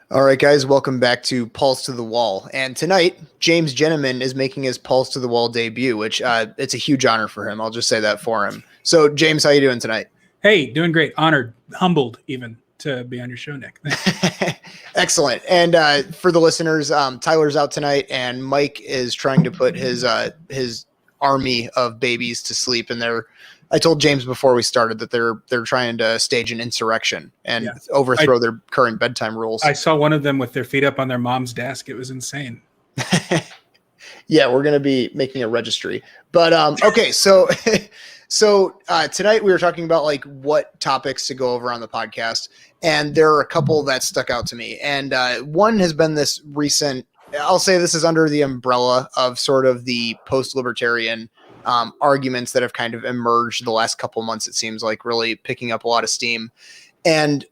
All right, guys, welcome back to Pulse to the Wall. And tonight, James Jenneman is making his Pulse to the Wall debut, which it's a huge honor for him. I'll just say that for him. So, James, how you doing tonight? Hey, doing great. Honored, humbled even to be on your show, Nick. Excellent. And for the listeners, Tyler's out tonight, and Mike is trying to put his army of babies to sleep. And I told James before we started that they're trying to stage an insurrection and overthrow their current bedtime rules. I saw one of them with their feet up on their mom's desk. It was insane. Yeah, we're going to be making a registry. But okay, so tonight we were talking about like what topics to go over on the podcast, and there are a couple that stuck out to me. And one has been this recent, I'll say this is under the umbrella of sort of the post-libertarian arguments that have kind of emerged the last couple months. It seems like really picking up a lot of steam. And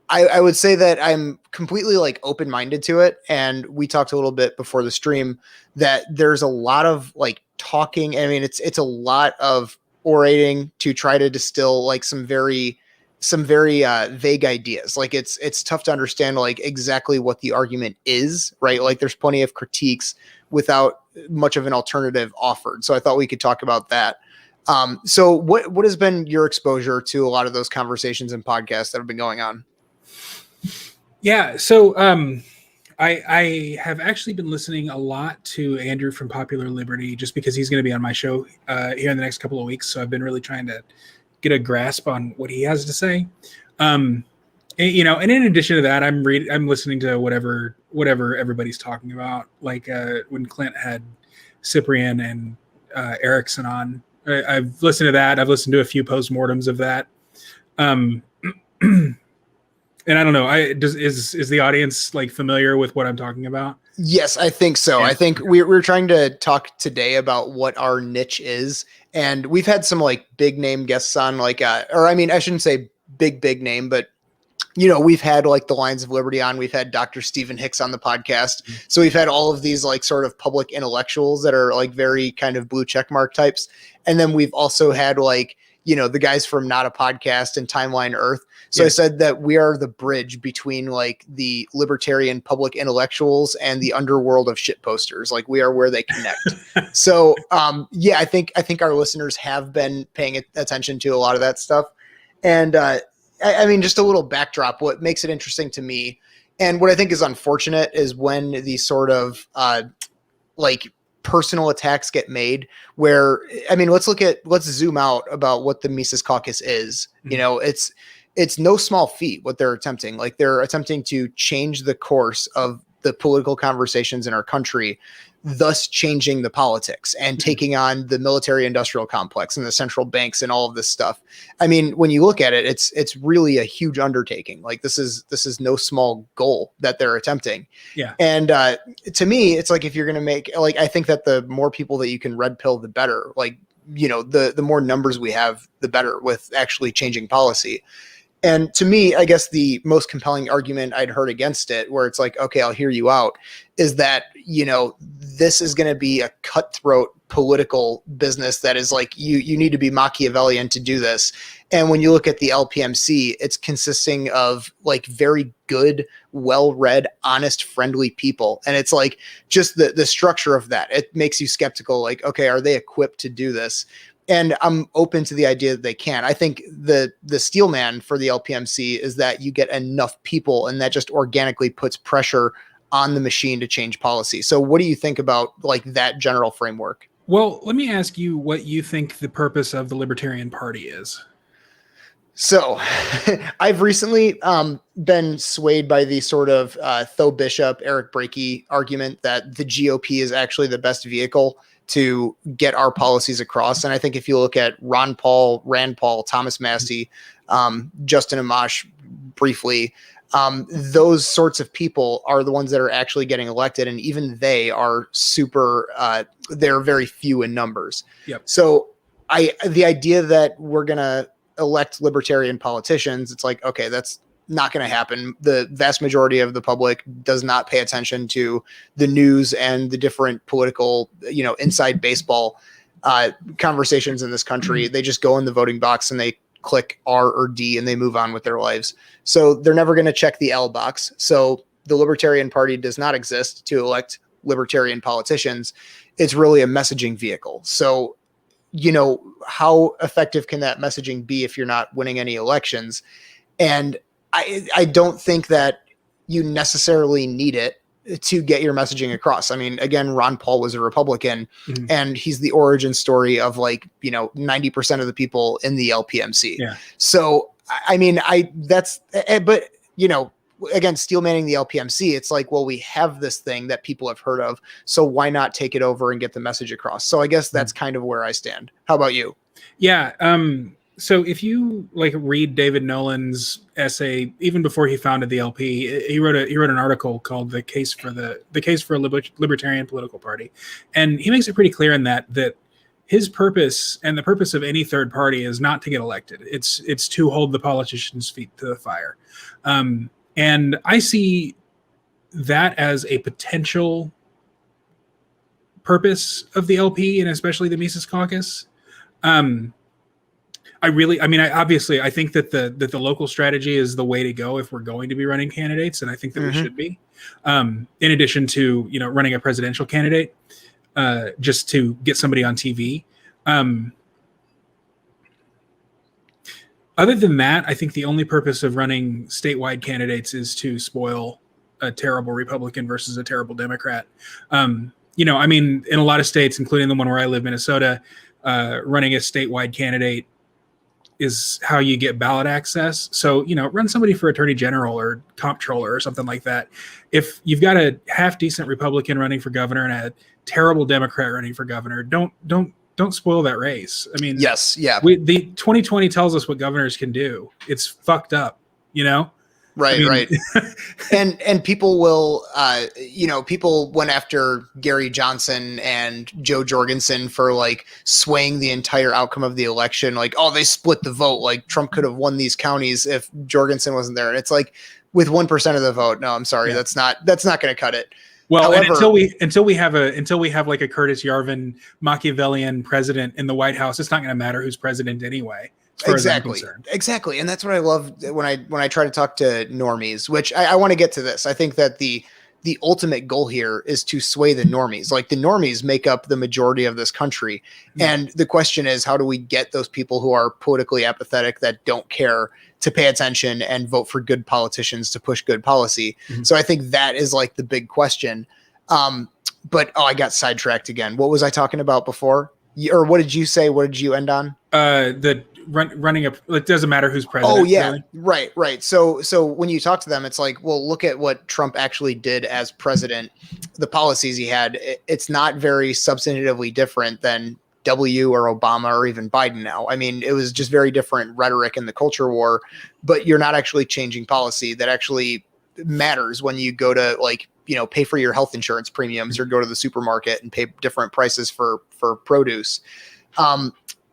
I would say that I'm completely like open-minded to it. And we talked a little bit before the stream that there's a lot of like talking. I mean, it's a lot of orating to try to distill like some very vague ideas. Like it's tough to understand like exactly what the argument is, right? Like there's plenty of critiques without much of an alternative offered. So I thought we could talk about that. So what has been your exposure to a lot of those conversations and podcasts that have been going on? Yeah. So I have actually been listening a lot to Andrew from Popular Liberty just because he's going to be on my show here in the next couple of weeks. So I've been really trying to get a grasp on what he has to say. And in addition to that, I'm listening to whatever everybody's talking about. Like when Clint had Cyprian and Erickson on, I've listened to that. I've listened to a few postmortems of that. And I don't know. Is the audience like familiar with what I'm talking about? Yes, I think so. Yeah. I think we're trying to talk today about what our niche is, and we've had some like big name guests on, like, or I mean, I shouldn't say big name, but we've had like the Lions of Liberty on. We've had Dr. Stephen Hicks on the podcast. Mm-hmm. So we've had all of these like sort of public intellectuals that are like very kind of blue checkmark types, and then we've also had like the guys from Not a Podcast and Timeline Earth. So I said that we are the bridge between like the libertarian public intellectuals and the underworld of shit posters. Like we are where they connect. So I think our listeners have been paying attention to a lot of that stuff. And I mean, just a little backdrop, what makes it interesting to me and what I think is unfortunate is when these sort of like personal attacks get made where, I mean, let's zoom out about what the Mises Caucus is. Mm-hmm. It's no small feat what they're attempting. Like they're attempting to change the course of the political conversations in our country, thus changing the politics and taking on the military industrial complex and the central banks and all of this stuff. I mean, when you look at it, it's really a huge undertaking. Like this is no small goal that they're attempting. Yeah. And to me, it's like if you're going to make, like, I think that the more people that you can red pill, the better. Like, the more numbers we have, the better with actually changing policy. And to me, I guess the most compelling argument I'd heard against it, where it's like, okay, I'll hear you out, is that, this is going to be a cutthroat political business that is like, you need to be Machiavellian to do this. And when you look at the LPMC, it's consisting of like very good, well-read, honest, friendly people. And it's like just the structure of that, it makes you skeptical. Like, okay, are they equipped to do this? And I'm open to the idea that they can. I think the steel man for the LPMC is that you get enough people and that just organically puts pressure on the machine to change policy. So what do you think about like that general framework? Well, let me ask you what you think the purpose of the Libertarian Party is. So I've recently been swayed by the sort of Tho Bishop, Eric Brakey argument that the GOP is actually the best vehicle to get our policies across. And I think if you look at Rand Paul, Thomas Massey, Justin Amash briefly, those sorts of people are the ones that are actually getting elected. And even they are they're very few in numbers. Yep. So the idea that we're going to elect libertarian politicians, it's like, okay, that's not going to happen. The vast majority of the public does not pay attention to the news and the different political, inside baseball conversations in this country. They just go in the voting box and they click R or D and they move on with their lives. So they're never going to check the L box. So the Libertarian Party does not exist to elect libertarian politicians. It's really a messaging vehicle. So, how effective can that messaging be if you're not winning any elections? And I don't think that you necessarily need it to get your messaging across. I mean, again, Ron Paul was a Republican, and he's the origin story of 90% of the people in the LPMC. Yeah. So, I mean, but again, steel manning the LPMC, it's like, well, we have this thing that people have heard of, so why not take it over and get the message across? So I guess that's kind of where I stand. How about you? Yeah. So if you read David Nolan's essay, even before he founded the LP, he wrote an article called "The Case for a Libertarian Political Party," and he makes it pretty clear in that his purpose and the purpose of any third party is not to get elected. It's to hold the politicians' feet to the fire. And I see that as a potential purpose of the LP and especially the Mises Caucus. I think that the local strategy is the way to go if we're going to be running candidates, and I think that we should be. In addition to running a presidential candidate, just to get somebody on TV. Other than that, I think the only purpose of running statewide candidates is to spoil a terrible Republican versus a terrible Democrat. In a lot of states, including the one where I live, Minnesota, running a statewide candidate is how you get ballot access. So, run somebody for attorney general or comptroller or something like that. If you've got a half decent Republican running for governor and a terrible Democrat running for governor, don't spoil that race. I mean, yes, yeah. The 2020 tells us what governors can do. It's fucked up, Right, right. And people will, people went after Gary Johnson and Joe Jorgensen for swaying the entire outcome of the election. They split the vote. Trump could have won these counties if Jorgensen wasn't there. And it's with 1% of the vote. No, I'm sorry. Yeah. That's not going to cut it. Well, however, until we have a Curtis Yarvin Machiavellian president in the White House, it's not going to matter who's president anyway. Exactly. And that's what I love when I try to talk to normies, which I want to get to this. I think that the ultimate goal here is to sway the normies. The normies make up the majority of this country. And the question is, how do we get those people who are politically apathetic, that don't care, to pay attention and vote for good politicians to push good policy? So I think that is the big question. But I got sidetracked again. What was I talking about before? Or what did you say? What did you end on? Running it doesn't matter who's president. Oh yeah, really. Right. So when you talk to them, it's well, look at what Trump actually did as president. The policies he had, it's not very substantively different than W or Obama or even Biden now. I mean, it was just very different rhetoric in the culture war, but you're not actually changing policy that actually matters when you go to pay for your health insurance premiums or go to the supermarket and pay different prices for produce.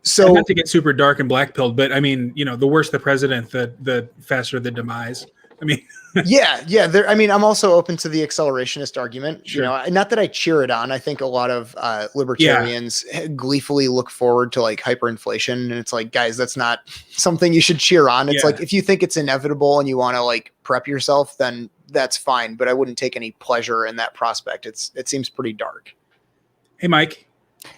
So and not to get super dark and black pilled, but I mean, the worse the president, the faster the demise. I mean, yeah. I'm also open to the accelerationist argument. Sure. Not that I cheer it on. I think a lot of libertarians gleefully look forward to hyperinflation, and it's guys, that's not something you should cheer on. It's if you think it's inevitable and you want to prep yourself, then that's fine. But I wouldn't take any pleasure in that prospect. It seems pretty dark. Hey, Mike.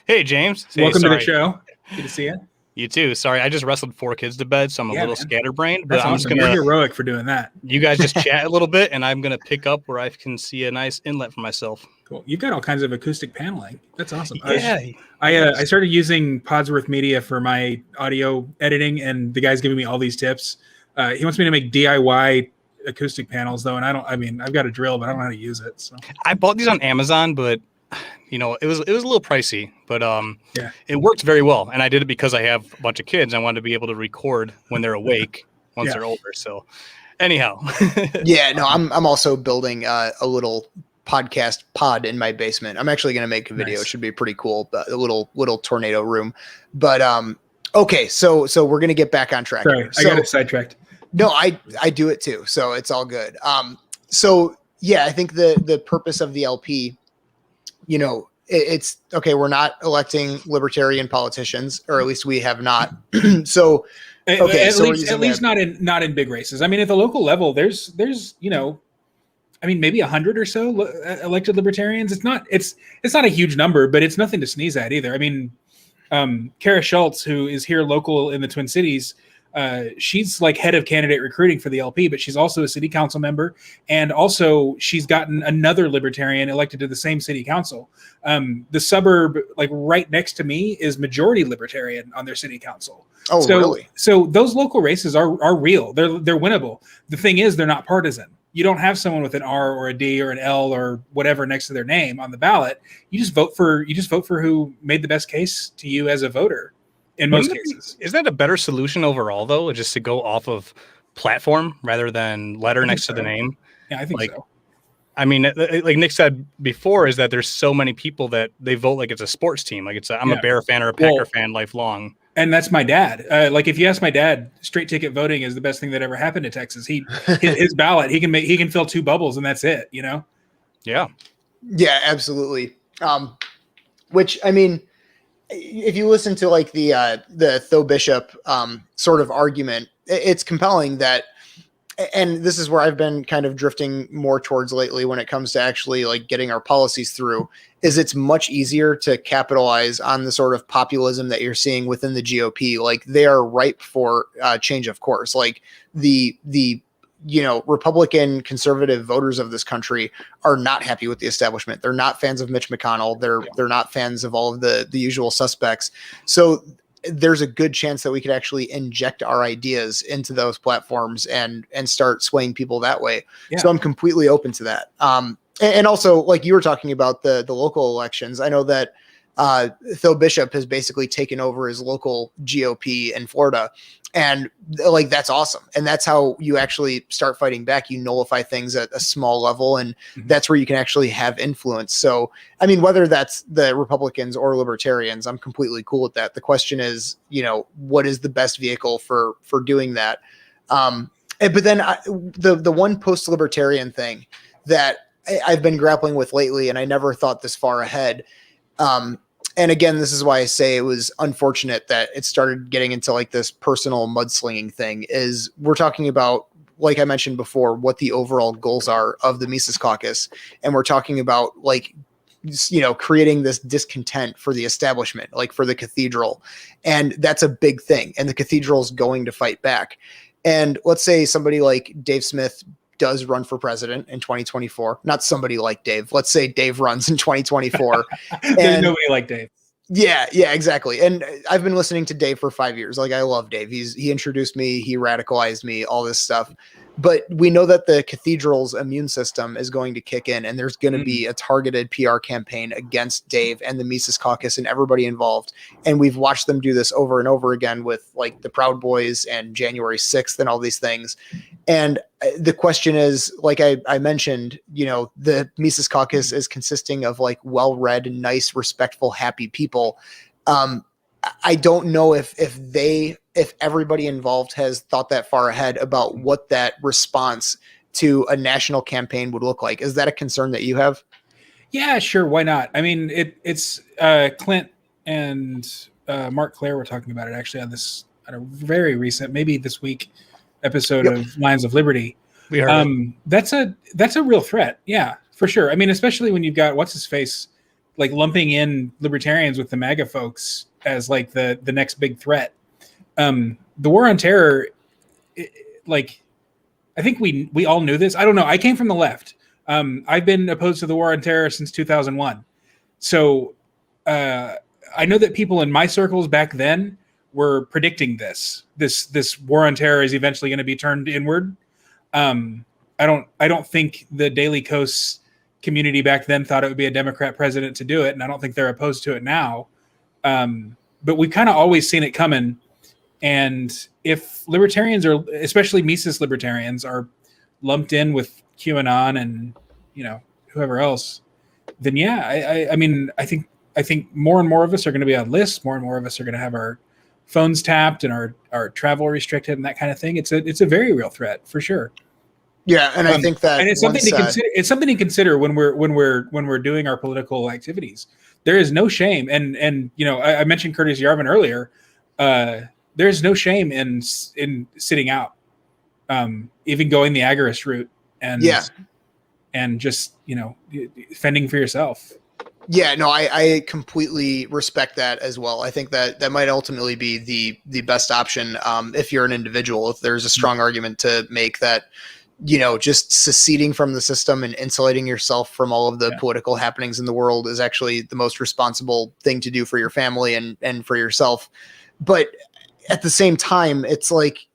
Hey, James. Welcome to the show. Good to see you. You too. Sorry, I just wrestled 4 kids to bed, so I'm a little scatterbrained. But That's awesome. You're heroic for doing that. You guys just chat a little bit, and I'm going to pick up where I can see a nice inlet for myself. Cool. You've got all kinds of acoustic paneling. That's awesome. Yeah. I started using Podsworth Media for my audio editing, and the guy's giving me all these tips. He wants me to make DIY acoustic panels, though, and I've got a drill, but I don't know how to use it. So I bought these on Amazon, but it was a little pricey, but it worked very well. And I did it because I have a bunch of kids. I wanted to be able to record when they're awake once they're older. So anyhow. Yeah, no, I'm also building a little podcast pod in my basement. I'm actually going to make a video. Nice. It should be pretty cool. A little tornado room. But okay, so we're going to get back on track. Sorry, I got it sidetracked. No, I do it too. So it's all good. So yeah, I think the purpose of the LP, it's okay. We're not electing libertarian politicians, or at least we have not. So, okay, at least not in big races. I mean, at the local level, there's I mean, maybe 100 or so elected libertarians. It's not a huge number, but it's nothing to sneeze at either. I mean, Kara Schultz, who is here local in the Twin Cities, she's like head of candidate recruiting for the LP, but she's also a city council member. And also she's gotten another libertarian elected to the same city council. The suburb like right next to me is majority libertarian on their city council. Oh, really? So those local races are real. They're winnable. The thing is, they're not partisan. You don't have someone with an R or a D or an L or whatever next to their name on the ballot. You just vote for who made the best case to you as a voter in most cases. Is that a better solution overall though, just to go off of platform rather than letter next to the name? Yeah, I think so. I mean, like Nick said before, is that there's so many people that they vote like it's a sports team. Like I'm a Bear fan or a Packer fan lifelong. And that's my dad. Like if you ask my dad, straight ticket voting is the best thing that ever happened to Texas. His ballot, he can fill 2 bubbles and that's it, you know? Yeah. Yeah, absolutely. Which, I mean, if you listen to like the Tho Bishop sort of argument, it's compelling that, and this is where I've been kind of drifting more towards lately when it comes to actually like getting our policies through, is it's much easier to capitalize on the sort of populism that you're seeing within the GOP. Like they are ripe for change of course. Like the Republican conservative voters of this country are not happy with the establishment. They're not fans of Mitch McConnell. They're not fans of all of the usual suspects. So there's a good chance that we could actually inject our ideas into those platforms and start swaying people that way. Yeah. So I'm completely open to that. And also, like you were talking about the local elections, I know that Tho Bishop has basically taken over his local GOP in Florida. And like, that's awesome. And that's how you actually start fighting back. You nullify things at a small level, and that's where you can actually have influence. So, I mean, whether that's the Republicans or libertarians, I'm completely cool with that. The question is, what is the best vehicle for doing that? But then the one post-libertarian thing that I've been grappling with lately, and I never thought this far ahead, and again, this is why I say it was unfortunate that it started getting into like this personal mudslinging thing, is we're talking about, like I mentioned before, what the overall goals are of the Mises Caucus. And we're talking about like, creating this discontent for the establishment, like for the cathedral. And that's a big thing. And the cathedral's going to fight back. And let's say somebody like Dave Smith does run for president in 2024. Not somebody like Dave. Let's say Dave runs in 2024. There's nobody like Dave. Yeah, exactly. And I've been listening to Dave for 5 years. Like I love Dave. He introduced me, he radicalized me, all this stuff. But we know that the cathedral's immune system is going to kick in, and there's going to be a targeted PR campaign against Dave and the Mises Caucus and everybody involved. And we've watched them do this over and over again with like the Proud Boys and January 6th and all these things. And the question is, like I mentioned, the Mises Caucus is consisting of like well-read, nice, respectful, happy people. I don't know if everybody involved has thought that far ahead about what that response to a national campaign would look like. Is that a concern that you have? Yeah, sure. Why not? I mean, it's Clint and Mark Claire were talking about it actually on a very recent, maybe this week, episode of Lions of Liberty. We heard that's a real threat. Yeah, for sure. I mean, especially when you've got what's his face like lumping in libertarians with the MAGA folks as like the next big threat. The war on terror, I think we all knew this. I don't know. I came from the left. I've been opposed to the war on terror since 2001. So I know that people in my circles back then were predicting this war on terror is eventually going to be turned inward. I don't think the Daily Kos community back then thought it would be a Democrat president to do it, and I don't think they're opposed to it now. But we've kind of always seen it coming. And if libertarians are, especially Mises libertarians, are lumped in with QAnon and whoever else, then yeah, I mean I think more and more of us are going to be on lists. More and more of us are going to have our phones tapped and our travel restricted and that kind of thing. It's a very real threat for sure. Yeah, and I think that, and it's something to consider. It's something to consider when we're doing our political activities. There is no shame, and I mentioned Curtis Yarvin earlier. There is no shame in sitting out, even going the agorist route, and and just, fending for yourself. Yeah, no, I completely respect that as well. I think that might ultimately be the best option if you're an individual. If there's a strong argument to make that, just seceding from the system and insulating yourself from all of the political happenings in the world is actually the most responsible thing to do for your family and for yourself. But at the same time, it's like,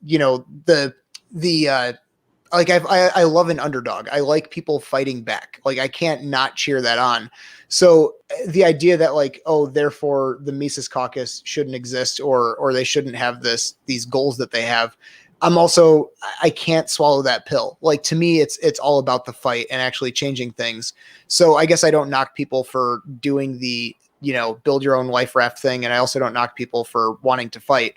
like I love an underdog. I like people fighting back. Like I can't not cheer that on. So the idea that like, oh, therefore the Mises Caucus shouldn't exist or they shouldn't have these goals that they have. I can't swallow that pill. Like to me, it's all about the fight and actually changing things. So I guess I don't knock people for doing the, build your own life raft thing. And I also don't knock people for wanting to fight.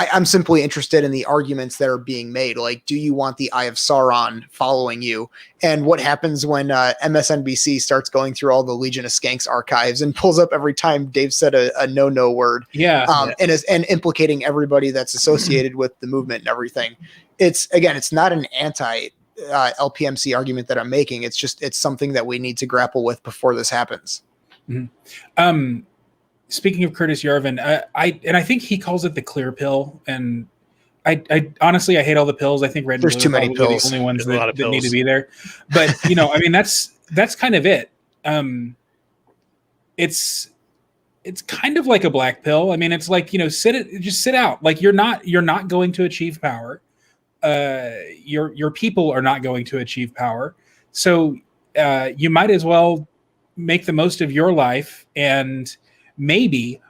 I'm simply interested in the arguments that are being made. Like, do you want the Eye of Sauron following you? And what happens when MSNBC starts going through all the Legion of Skanks archives and pulls up every time Dave said a no word? And implicating everybody that's associated with the movement and everything. It's not an anti LPMC argument that I'm making. It's something that we need to grapple with before this happens. Mm-hmm. Speaking of Curtis Yarvin, I think he calls it the clear pill, and I honestly hate all the pills. I think red there's too many pills. The only ones that need to be there. But I mean that's kind of it. It's kind of like a black pill. I mean, it's like just sit out. Like you're not going to achieve power. Your people are not going to achieve power. So you might as well make the most of your life, and maybe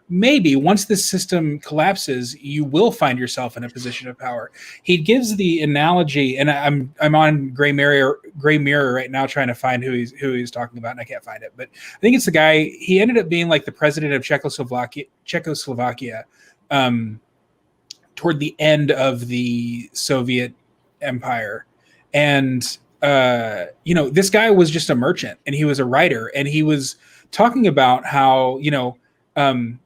once the system collapses, you will find yourself in a position of power. He gives the analogy, and I'm on Gray Mirror right now trying to find who he's talking about, and I can't find it. But I think it's the guy. He ended up being like the president of Czechoslovakia toward the end of the Soviet Empire, and this guy was just a merchant, and he was a writer, and he was talking about how in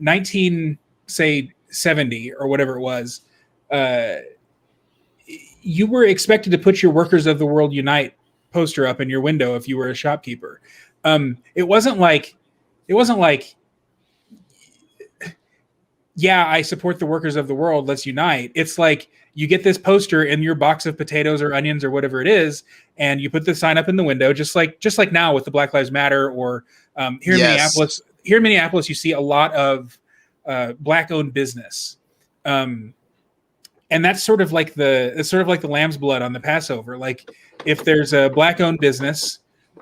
1970 or whatever it was, you were expected to put your Workers of the World Unite poster up in your window if you were a shopkeeper. It wasn't like, yeah, I support the workers of the world, let's unite. It's like you get this poster in your box of potatoes or onions or whatever it is, and you put the sign up in the window, just like now with the Black Lives Matter, or here in Minneapolis. Here in Minneapolis, you see a lot of Black-owned business, and that's sort of like the lamb's blood on the Passover. Like, if there's a Black-owned business,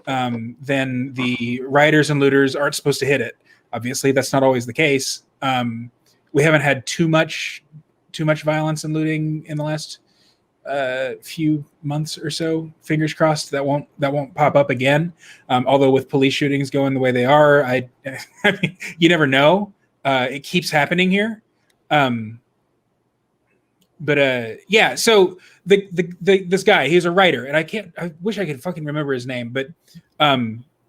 then the rioters and looters aren't supposed to hit it. Obviously, that's not always the case. We haven't had too much violence and looting in the last few months or so. Fingers crossed that won't pop up again. Although with police shootings going the way they are, I mean, you never know. It keeps happening here. Yeah. So this guy, he's a writer, and I wish I could fucking remember his name, but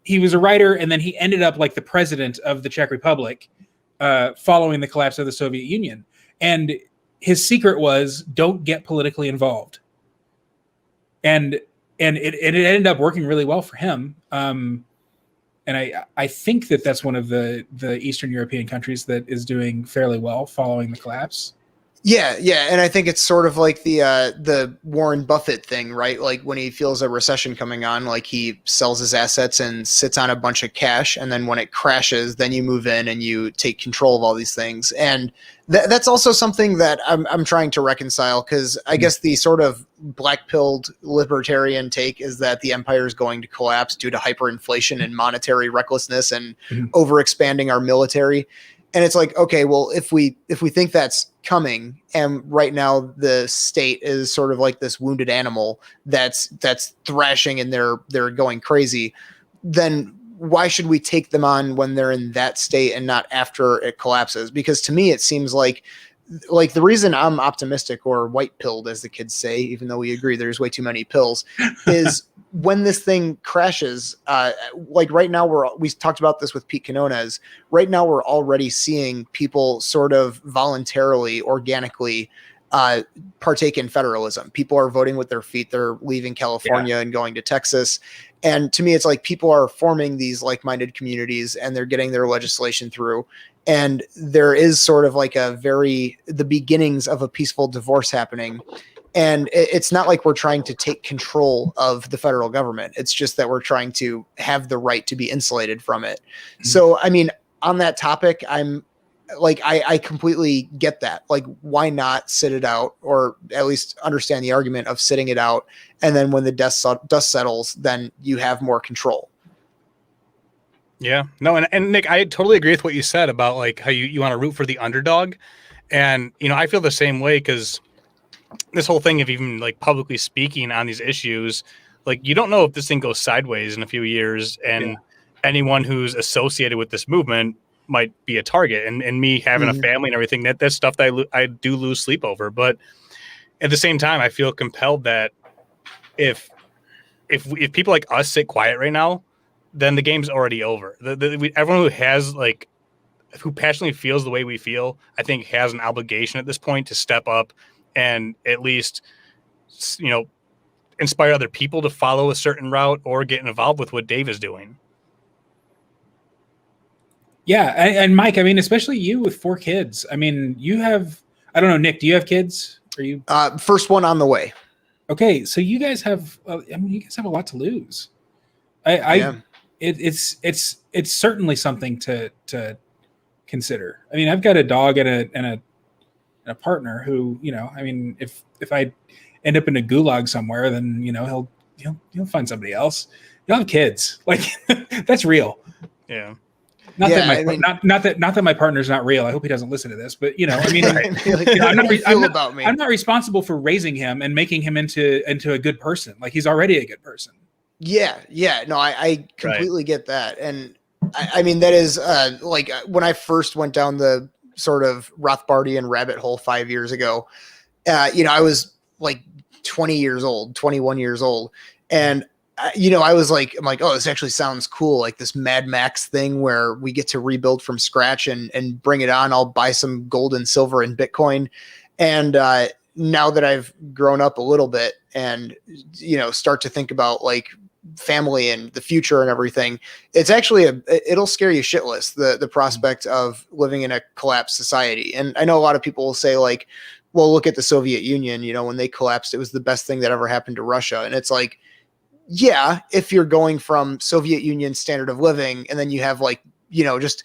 he was a writer, and then he ended up like the president of the Czech Republic following the collapse of the Soviet Union. And his secret was, don't get politically involved. And it ended up working really well for him. And I think that's one of the Eastern European countries that is doing fairly well following the collapse. Yeah, and I think it's sort of like the Warren Buffett thing, right? Like when he feels a recession coming on, like he sells his assets and sits on a bunch of cash, and then when it crashes, then you move in and you take control of all these things. And that's also something that I'm trying to reconcile, because I guess the sort of black-pilled libertarian take is that the empire is going to collapse due to hyperinflation and monetary recklessness and overexpanding our military. And it's like, okay, well, if we think that's coming, and right now the state is sort of like this wounded animal that's thrashing and they're going crazy, then why should we take them on when they're in that state and not after it collapses? Because to me, it seems like the reason I'm optimistic, or white pilled, as the kids say, even though we agree there's way too many pills, is when this thing crashes, like right now we talked about this with Pete Quinones. Right now we're already seeing people sort of voluntarily, organically partake in federalism. People are voting with their feet. They're leaving California and going to Texas. And to me, it's like people are forming these like-minded communities and they're getting their legislation through. And there is sort of like the beginnings of a peaceful divorce happening. And it's not like we're trying to take control of the federal government. It's just that we're trying to have the right to be insulated from it. Mm-hmm. So, I mean, on that topic, I'm like, I completely get that. Like, why not sit it out, or at least understand the argument of sitting it out? And then when the dust settles, then you have more control. Yeah, no. And Nick, I totally agree with what you said about like how you want to root for the underdog. And, you know, I feel the same way, because this whole thing of even like publicly speaking on these issues, like you don't know if this thing goes sideways in a few years, and anyone who's associated with this movement might be a target. And me having a family and everything, that's stuff that I do lose sleep over. But at the same time, I feel compelled that if people like us sit quiet right now, then the game's already over. Everyone who has like, who passionately feels the way we feel, I think has an obligation at this point to step up and at least, you know, inspire other people to follow a certain route or get involved with what Dave is doing. Yeah. And Mike, I mean, especially you with 4 kids. I mean, you have, I don't know, Nick, do you have kids? Are you first one on the way? Okay. So you guys have, I mean, you guys have a lot to lose. It's certainly something to consider. I mean, I've got a dog and a partner who, you know, I mean, if I end up in a gulag somewhere, then, you know, he'll find somebody else. You'll have kids. Like, that's real. Yeah. Not that my partner's not real. I hope he doesn't listen to this, but you know, I mean, I'm not responsible for raising him and making him into a good person. Like, he's already a good person. Yeah. No, I completely get that. And I mean, that is like when I first went down the sort of Rothbardian rabbit hole 5 years ago, you know, I was like 21 years old. And, you know, I'm like, oh, this actually sounds cool. Like this Mad Max thing where we get to rebuild from scratch and bring it on. I'll buy some gold and silver and Bitcoin. And now that I've grown up a little bit and, you know, start to think about like family and the future and everything, it's actually it'll scare you shitless, the prospect of living in a collapsed society. And I know a lot of people will say like, well, look at the Soviet Union, you know, when they collapsed, it was the best thing that ever happened to Russia. And it's like, yeah, if you're going from Soviet Union standard of living and then you have like, you know, just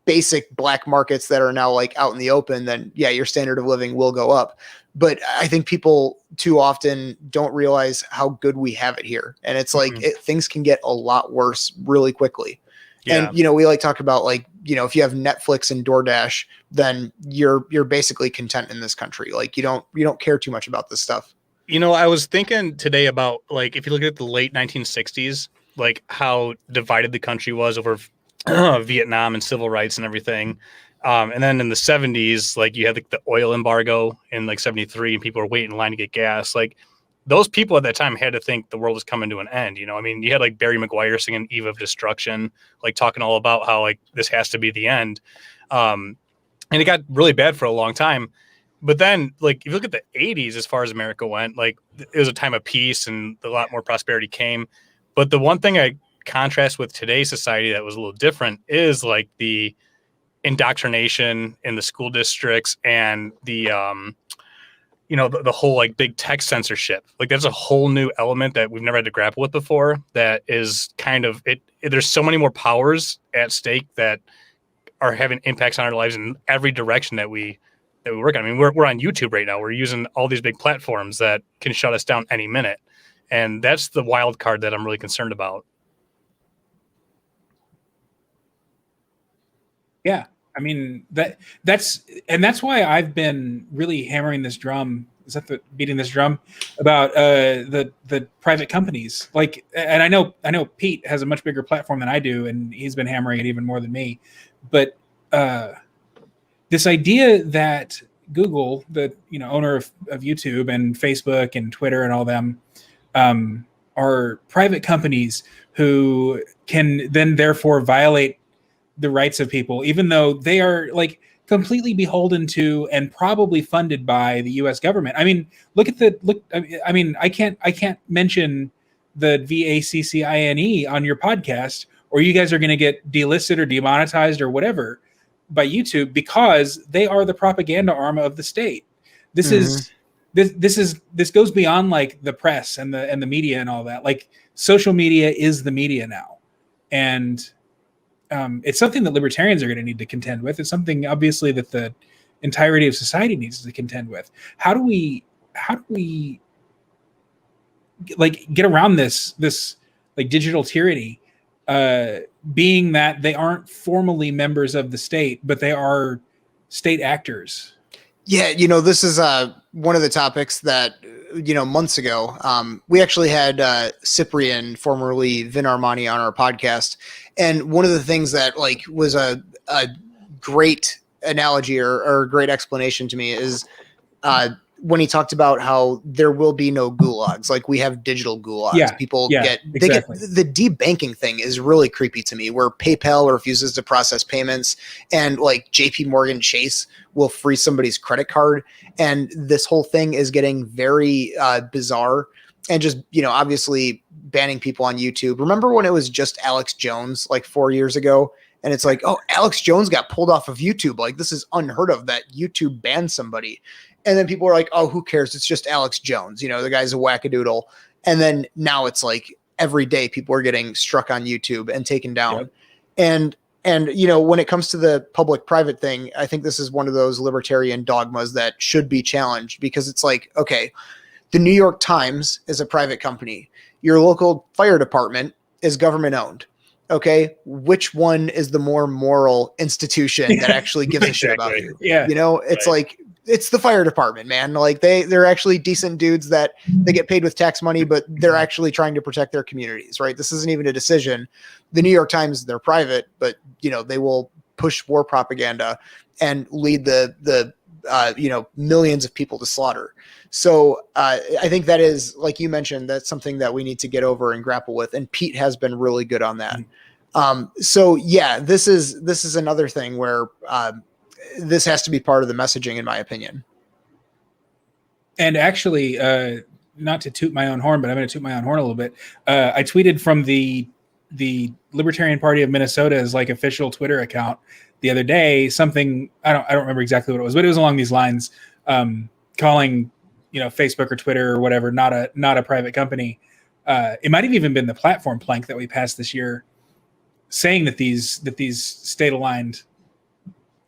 basic black markets that are now like out in the open, then yeah, your standard of living will go up. But I think people too often don't realize how good we have it here. And it's like things can get a lot worse really quickly. Yeah. And, you know, we like talk about like, you know, if you have Netflix and DoorDash, then you're basically content in this country. Like you don't care too much about this stuff. You know, I was thinking today about like, if you look at the late 1960s, like how divided the country was over Vietnam and civil rights and everything. And then in the 70s, like you had like the oil embargo in like 73 and people were waiting in line to get gas. Like those people at that time had to think the world was coming to an end. You know, I mean, you had like Barry Maguire singing Eve of Destruction, like talking all about how like this has to be the end. And it got really bad for a long time. But then, like, if you look at the 80s, as far as America went, like, it was a time of peace and a lot more prosperity came. But the one thing I contrast with today's society that was a little different is, like, the indoctrination in the school districts and the, you know, the whole, like, big tech censorship. Like, that's a whole new element that we've never had to grapple with before that is kind of there's so many more powers at stake that are having impacts on our lives in every direction that we work on. I mean, we're on YouTube right now. We're using all these big platforms that can shut us down any minute. And that's the wild card that I'm really concerned about. Yeah. I mean, that's why I've been really hammering this drum. Is that beating this drum about the private companies? Like, and I know Pete has a much bigger platform than I do, and he's been hammering it even more than me. But this idea that Google, the owner of YouTube and Facebook and Twitter and all them, are private companies who can then therefore violate the rights of people, even though they are like completely beholden to and probably funded by the U.S. government. I mean, I mean, I can't mention the VACCINE on your podcast, or you guys are going to get delisted or demonetized or whatever by YouTube, because they are the propaganda arm of the state. This is this goes beyond like the press and the media and all that. Like, social media is the media now, and it's something that libertarians are going to need to contend with. It's something obviously that the entirety of society needs to contend with. How do we like get around this like digital tyranny, being that they aren't formally members of the state, but they are state actors? Yeah, this is one of the topics that, months ago, we actually had Cyprian, formerly Vin Armani, on our podcast. And one of the things that like was a great analogy or a great explanation to me is when he talked about how there will be no gulags. Like, we have digital gulags. Yeah, People exactly. get the debanking thing is really creepy to me, where PayPal refuses to process payments, and like JP Morgan Chase will freeze somebody's credit card. And this whole thing is getting very bizarre, and just, obviously banning people on YouTube. Remember when it was just Alex Jones like 4 years ago? And it's like, oh, Alex Jones got pulled off of YouTube. Like, this is unheard of that YouTube banned somebody. And then people are like, oh, who cares? It's just Alex Jones. The guy's a wackadoodle. And then now it's like every day people are getting struck on YouTube and taken down. Yep. And when it comes to the public-private thing, I think this is one of those libertarian dogmas that should be challenged, because it's like, okay, the New York Times is a private company. Your local fire department is government owned. Okay, which one is the more moral institution that actually gives a shit about you? Yeah. It's like, it's the fire department, man. Like, they're actually decent dudes that they get paid with tax money, but they're actually trying to protect their communities, right? This isn't even a decision. The New York Times, they're private, but they will push war propaganda and lead the millions of people to slaughter. So I think that is, like you mentioned, that's something that we need to get over and grapple with. And Pete has been really good on that. So yeah, this is another thing where this has to be part of the messaging, in my opinion. And actually, not to toot my own horn, but I'm going to toot my own horn a little bit. I tweeted from the Libertarian Party of Minnesota's like official Twitter account the other day, something, I don't remember exactly what it was, but it was along these lines, calling, Facebook or Twitter or whatever, not a private company. It might have even been the platform plank that we passed this year, saying that these state-aligned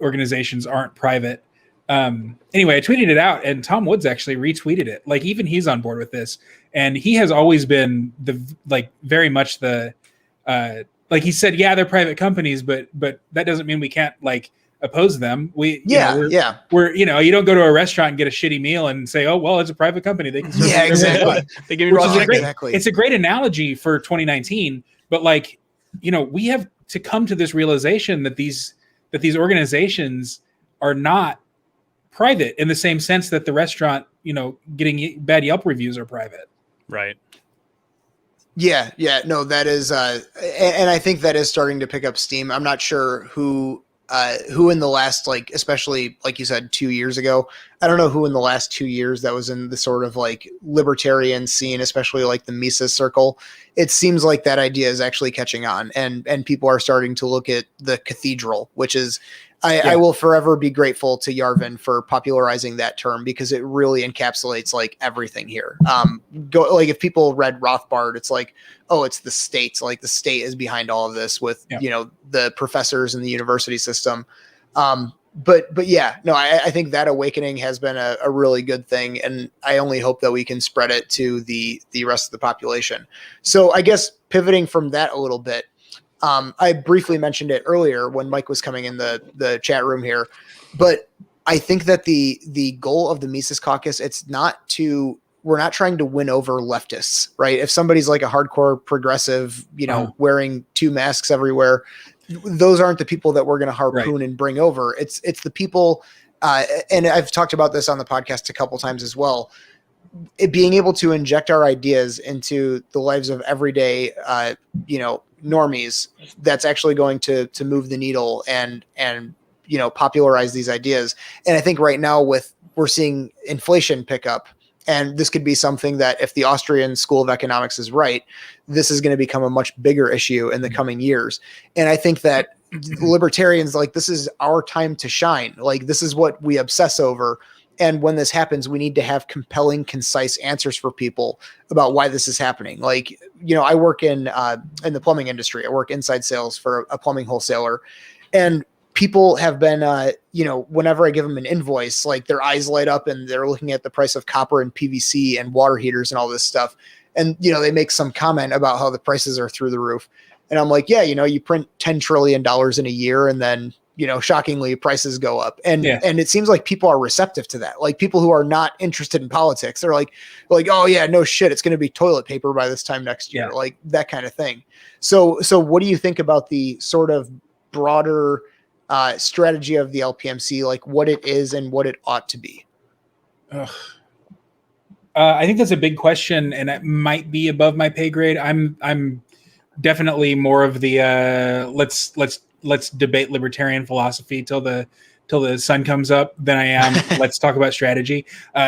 organizations aren't private. Anyway, I tweeted it out, and Tom Woods actually retweeted it. Like, even he's on board with this, and he has always been very much the like he said, yeah, they're private companies, but that doesn't mean we can't like oppose them. We're you don't go to a restaurant and get a shitty meal and say, oh well, it's a private company, they can serve exactly. They give me raw. It's a great analogy for 2019, but like, we have to come to this realization that these organizations are not private in the same sense that the restaurant, getting bad Yelp reviews are private. Right. Yeah. No, that is, and I think that is starting to pick up steam. I'm not sure who in the last, like, especially like you said, 2 years ago, I don't know who in the last 2 years that was in the sort of like libertarian scene, especially like the Mises circle. It seems like that idea is actually catching on, and people are starting to look at the cathedral, which is, I will forever be grateful to Yarvin for popularizing that term, because it really encapsulates like everything here. If people read Rothbard, it's like, oh, it's the states. Like, the state is behind all of this with, the professors in the university system. But yeah, no, I think that awakening has been a really good thing. And I only hope that we can spread it to the rest of the population. So I guess pivoting from that a little bit, I briefly mentioned it earlier when Mike was coming in the chat room here, but I think that the goal of the Mises Caucus, we're not trying to win over leftists, right? If somebody's like a hardcore progressive, wearing 2 masks everywhere, those aren't the people that we're going to harpoon and bring over. It's the people, and I've talked about this on the podcast a couple times as well, being able to inject our ideas into the lives of everyday, normies, that's actually going to move the needle and popularize these ideas. And I think right now we're seeing inflation pick up. And this could be something that if the Austrian School of Economics is right, this is going to become a much bigger issue in the coming years. And I think that libertarians, like, this is our time to shine. Like, this is what we obsess over. And when this happens, we need to have compelling, concise answers for people about why this is happening. Like, I work in the plumbing industry. I work inside sales for a plumbing wholesaler, and people have been, whenever I give them an invoice, like, their eyes light up and they're looking at the price of copper and PVC and water heaters and all this stuff. And, they make some comment about how the prices are through the roof. And I'm like, yeah, you print $10 trillion in a year, and then, shockingly, prices go up. And it seems like people are receptive to that. Like, people who are not interested in politics, they're like, oh yeah, no shit, it's going to be toilet paper by this time next year. Like, that kind of thing. So what do you think about the sort of broader strategy of the LPMC, like what it is and what it ought to be? I think that's a big question, and it might be above my pay grade. I'm definitely more of the let's debate libertarian philosophy till the sun comes up than I am let's talk about strategy.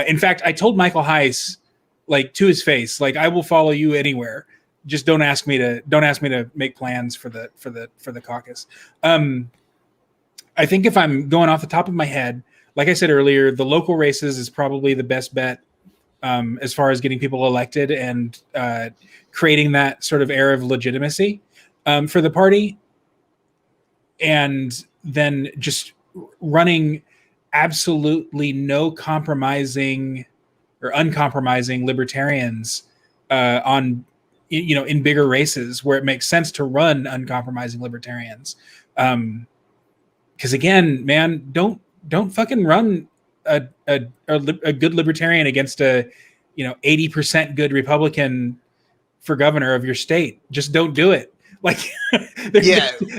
In fact, I told Michael Heiss, like, to his face, like, I will follow you anywhere. Just don't ask me to make plans for the caucus. I think if I'm going off the top of my head, like I said earlier, the local races is probably the best bet as far as getting people elected and creating that sort of air of legitimacy for the party. And then just running absolutely no compromising or uncompromising libertarians on, in bigger races where it makes sense to run uncompromising libertarians. Because again, man, don't fucking run a good libertarian against a 80% good Republican for governor of your state. Just don't do it. Like,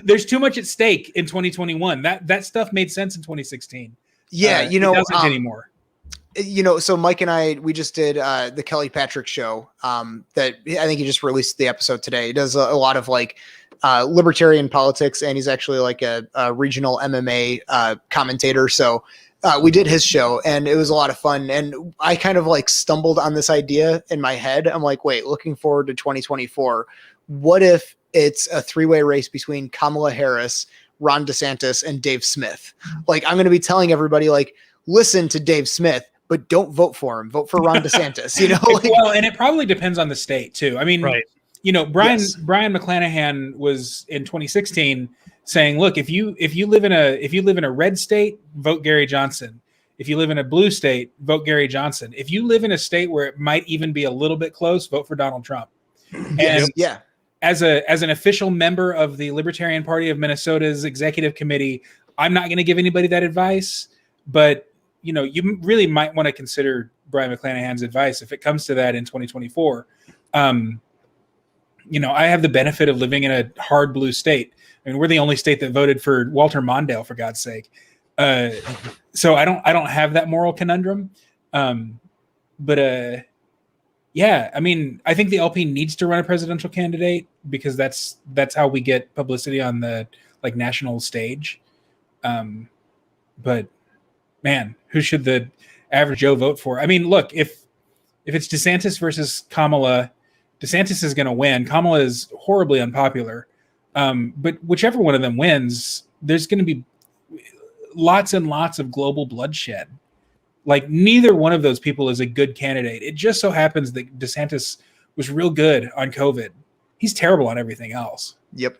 there's too much at stake in 2021. That stuff made sense in 2016. Yeah, it doesn't anymore. So Mike and I, we just did the Kelly Patrick show that I think he just released the episode today. He does a lot of like libertarian politics, and he's actually like a regional MMA commentator. So we did his show, and it was a lot of fun. And I kind of like stumbled on this idea in my head. I'm like, wait, looking forward to 2024, what if it's a three-way race between Kamala Harris, Ron DeSantis, and Dave Smith? Like, I'm going to be telling everybody, like, listen to Dave Smith, but don't vote for him. Vote for Ron DeSantis. Well, and it probably depends on the state too. I mean, right. Brian McClanahan was in 2016 saying, look, if you live in a red state, vote Gary Johnson. If you live in a blue state, vote Gary Johnson. If you live in a state where it might even be a little bit close, vote for Donald Trump. And as an official member of the Libertarian Party of Minnesota's executive committee, I'm not going to give anybody that advice, but you really might want to consider Brian McClanahan's advice if it comes to that in 2024. I have the benefit of living in a hard blue state. I mean, we're the only state that voted for Walter Mondale, for God's sake. So I don't have that moral conundrum. Yeah, I mean, I think the LP needs to run a presidential candidate because that's how we get publicity on the national stage. But man, who should the average Joe vote for? I mean, look, if it's DeSantis versus Kamala, DeSantis is going to win. Kamala is horribly unpopular. But whichever one of them wins, there's going to be lots and lots of global bloodshed. Like, neither one of those people is a good candidate. It just so happens that DeSantis was real good on COVID. He's terrible on everything else. Yep.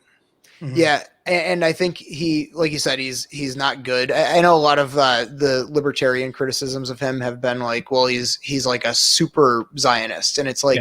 Mm-hmm. Yeah. And I think he, like you said, he's not good. I know a lot of the libertarian criticisms of him have been like, well, he's like a super Zionist. And it's like,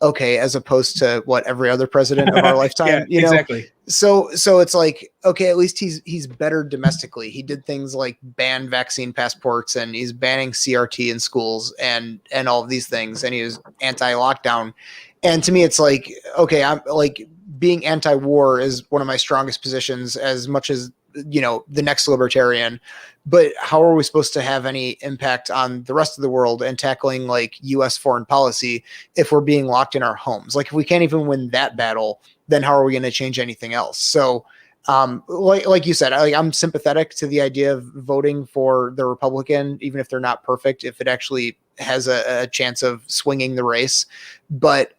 okay, as opposed to what every other president of our lifetime, exactly. So it's like, okay, at least he's better domestically. He did things like ban vaccine passports, and he's banning CRT in schools and all of these things. And he was anti-lockdown. And to me, it's like, okay, I'm like, being anti-war is one of my strongest positions as much as, the next libertarian. But how are we supposed to have any impact on the rest of the world and tackling like U.S. foreign policy if we're being locked in our homes? Like, if we can't even win that battle, then how are we going to change anything else? So like you said, I'm sympathetic to the idea of voting for the Republican, even if they're not perfect, if it actually has a chance of swinging the race. But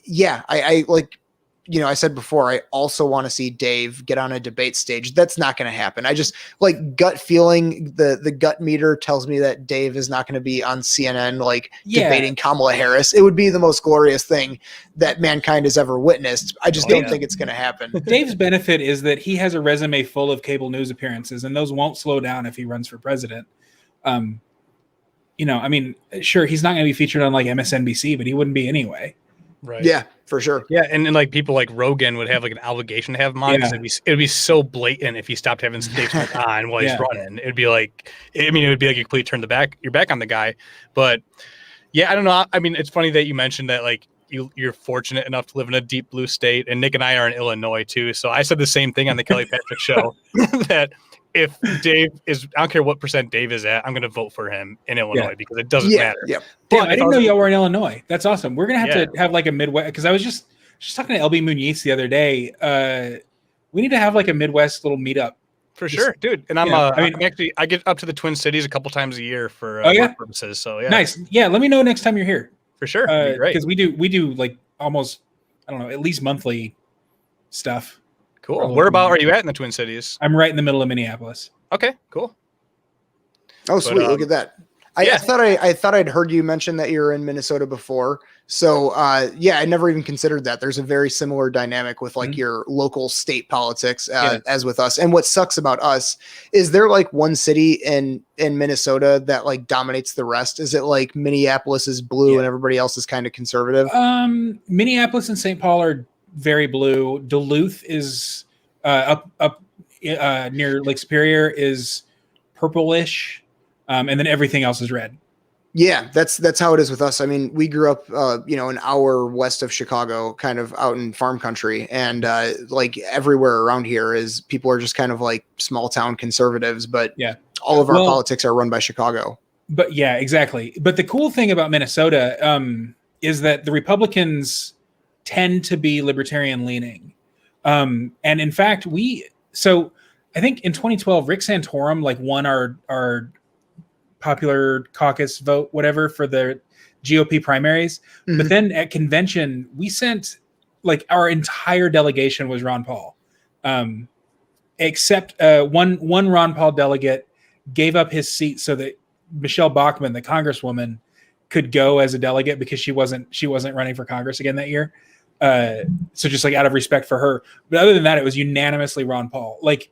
yeah, I like, I said before, I also want to see Dave get on a debate stage. That's not going to happen. I just like gut feeling, the gut meter tells me that Dave is not going to be on CNN, like debating Kamala Harris. It would be the most glorious thing that mankind has ever witnessed. I just don't think it's going to happen. Dave's benefit is that he has a resume full of cable news appearances, and those won't slow down if he runs for president. I mean, sure, he's not going to be featured on like MSNBC, but he wouldn't be anyway. Right. Yeah, for sure. Yeah, and like people like Rogan would have like an obligation to have him on because it'd be so blatant if he stopped having Dave Smith on while he's running. It'd be like, it would be like you completely turn your back on the guy. But yeah, I don't know. I mean, it's funny that you mentioned that like you're fortunate enough to live in a deep blue state, and Nick and I are in Illinois too. So I said the same thing on the Kelly Patrick show that if Dave is, I don't care what percent Dave is at, I'm going to vote for him in Illinois because it doesn't matter. Yeah. Damn, I didn't know y'all were in Illinois. That's awesome. We're going to have to have like a Midwest, because I was just talking to LB Muniz the other day. We need to have like a Midwest little meetup. For sure, dude. And I'm actually, I get up to the Twin Cities a couple times a year for work purposes. So yeah. Nice. Yeah. Let me know next time you're here. For sure. Great. Because we do like almost, I don't know, at least monthly stuff. Cool. Where about are you at in the Twin Cities? I'm right in the middle of Minneapolis. Okay, cool. Oh, sweet. Look at that. I thought I'd heard you mention that you're in Minnesota before. So I never even considered that. There's a very similar dynamic with like your local state politics as with us. And what sucks about us is there like one city in Minnesota that like dominates the rest? Is it like Minneapolis is blue and everybody else is kind of conservative? Minneapolis and St. Paul are very blue. Duluth is up near Lake Superior is purplish, and then everything else is red. Yeah, that's how it is with us. I mean, we grew up, an hour west of Chicago, kind of out in farm country, and like everywhere around here is people are just kind of like small town conservatives, but all of our politics are run by Chicago. But yeah, exactly. But the cool thing about Minnesota is that the Republicans tend to be libertarian leaning, and in fact, I think in 2012, Rick Santorum like won our popular caucus vote, whatever, for the GOP primaries. Mm-hmm. But then at convention, we sent like our entire delegation was Ron Paul, except one Ron Paul delegate gave up his seat so that Michelle Bachmann, the congresswoman, could go as a delegate because she wasn't running for Congress again that year. So just like out of respect for her. But other than that, it was unanimously Ron Paul. Like,